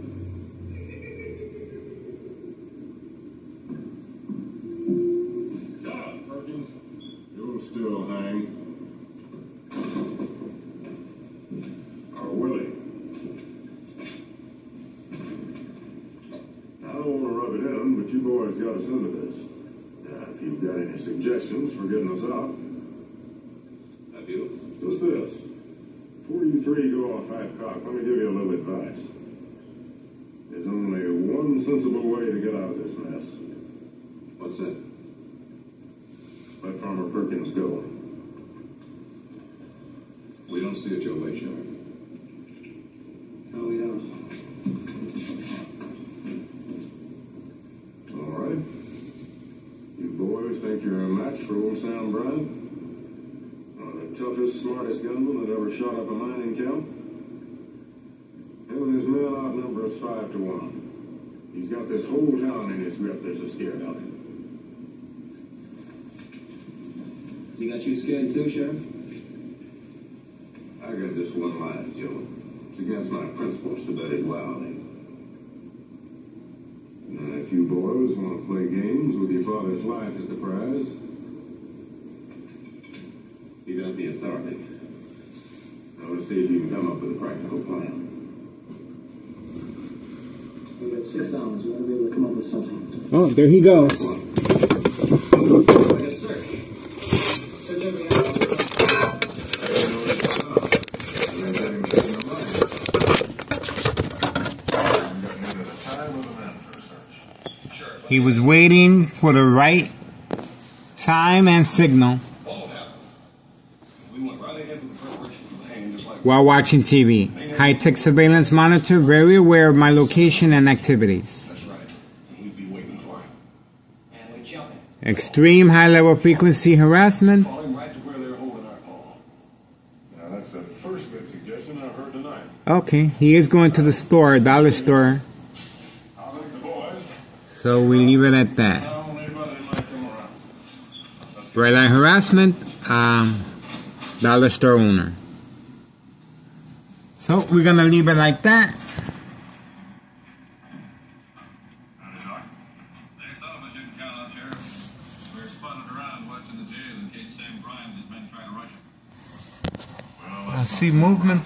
Shut up, Perkins. You'll still hang. Or will he? I don't want to rub it in, but you boys got us into this. If you've got any suggestions for getting us out,
Have you?
just this. Before you three go off half-cocked, let me give you a little advice. There's only one sensible way to get out of this mess.
What's that?
Let Farmer Perkins go.
We don't see it your way, Sheriff.
No, we don't.
All right. You boys think you're a match for old Sam Bryant? The toughest, smartest gunman that ever shot up a mining camp? Him and his men outnumber us 5 to 1. He's got this whole town in his grip. There's a scared of him.
He got you scared too, Sheriff?
I got this one life, Joe. It's against my principles to bet it wildly. Now, if you boys want to play games with your father's life as the prize, you got the authority. Now, let's see if you can come up with a practical plan.
We got 6 hours. We ought to be able to come up with something.
Oh, there he goes.
Like a search. Search every hour.
He was waiting for the right time and signal while watching TV. High-tech surveillance monitor, very aware of my location and activities.
That's right. And we'd be waiting for him.
And we're jumping.
Extreme high-level frequency harassment.
Falling right to where they're holding our call. Now, that's the first good suggestion I've heard tonight.
Okay, he is going to the store, dollar store.
I'll take the boys.
So we leave it at that.
Anybody might come around.
Bright line harassment, dollar store owner. So we're gonna leave it like that.
Next up, as you can count on, Sheriff, we're spotted around watching the jail in case Sam Bryant and his men try to rush him.
I see movement,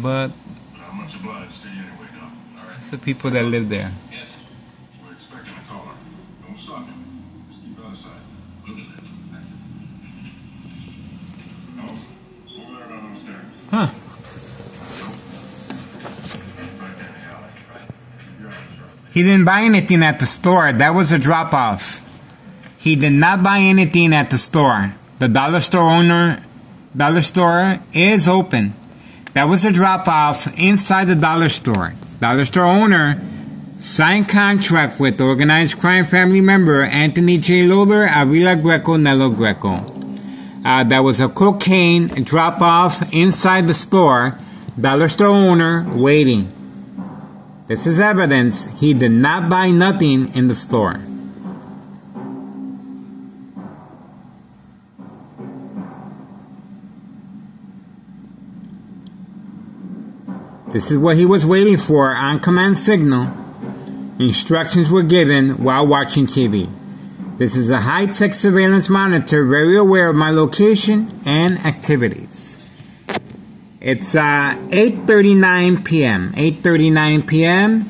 but
I'm much obliged to you anyway, Doc. All right.
it's the people that live there.
Yes. We're expecting a caller. Don't stop him. Just keep out of sight. We'll do that. Thank you. Ellis, over there down those stairs.
Huh.
Right there in the alley, right? You're on the truck.
He didn't buy anything at the store. That was a drop-off. He did not buy anything at the store. The dollar store owner, dollar store is open. That was a drop-off inside the dollar store. Dollar store owner signed contract with organized crime family member Anthony J. Loader, Avila Greco, Nello Greco. That was a cocaine drop-off inside the store, dollar store owner waiting. This is evidence he did not buy nothing in the store. This is what he was waiting for on command signal. Instructions were given while watching TV. This is a high-tech surveillance monitor, very aware of my location and activities. It's 8:39 p.m. 8:39 p.m.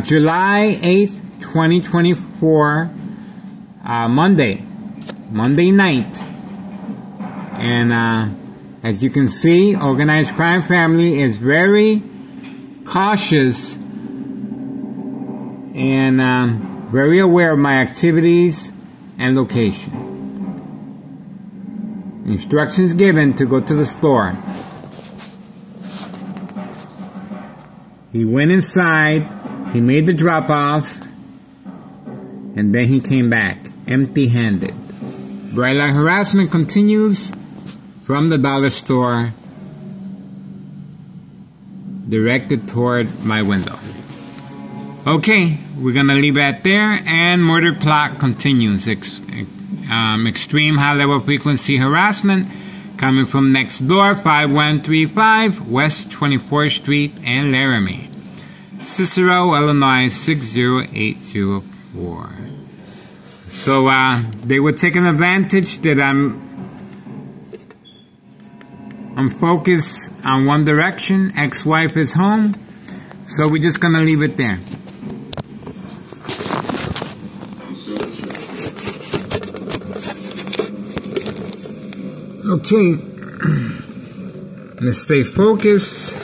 July 8th, 2024, Monday night. And as you can see, organized crime family is very cautious and very aware of my activities and location. Instructions given to go to the store. He went inside, he made the drop-off, and then he came back, empty-handed. Bright light harassment continues from the dollar store, directed toward my window. Okay, we're gonna leave it there, and murder plot continues. Extreme high-level frequency harassment coming from next door, 5135 West 24th Street in Laramie, Cicero, Illinois 60804. So they were taking advantage that I'm focused on one direction. Ex-wife is home, so we're just gonna leave it there. Okay, let's stay focused.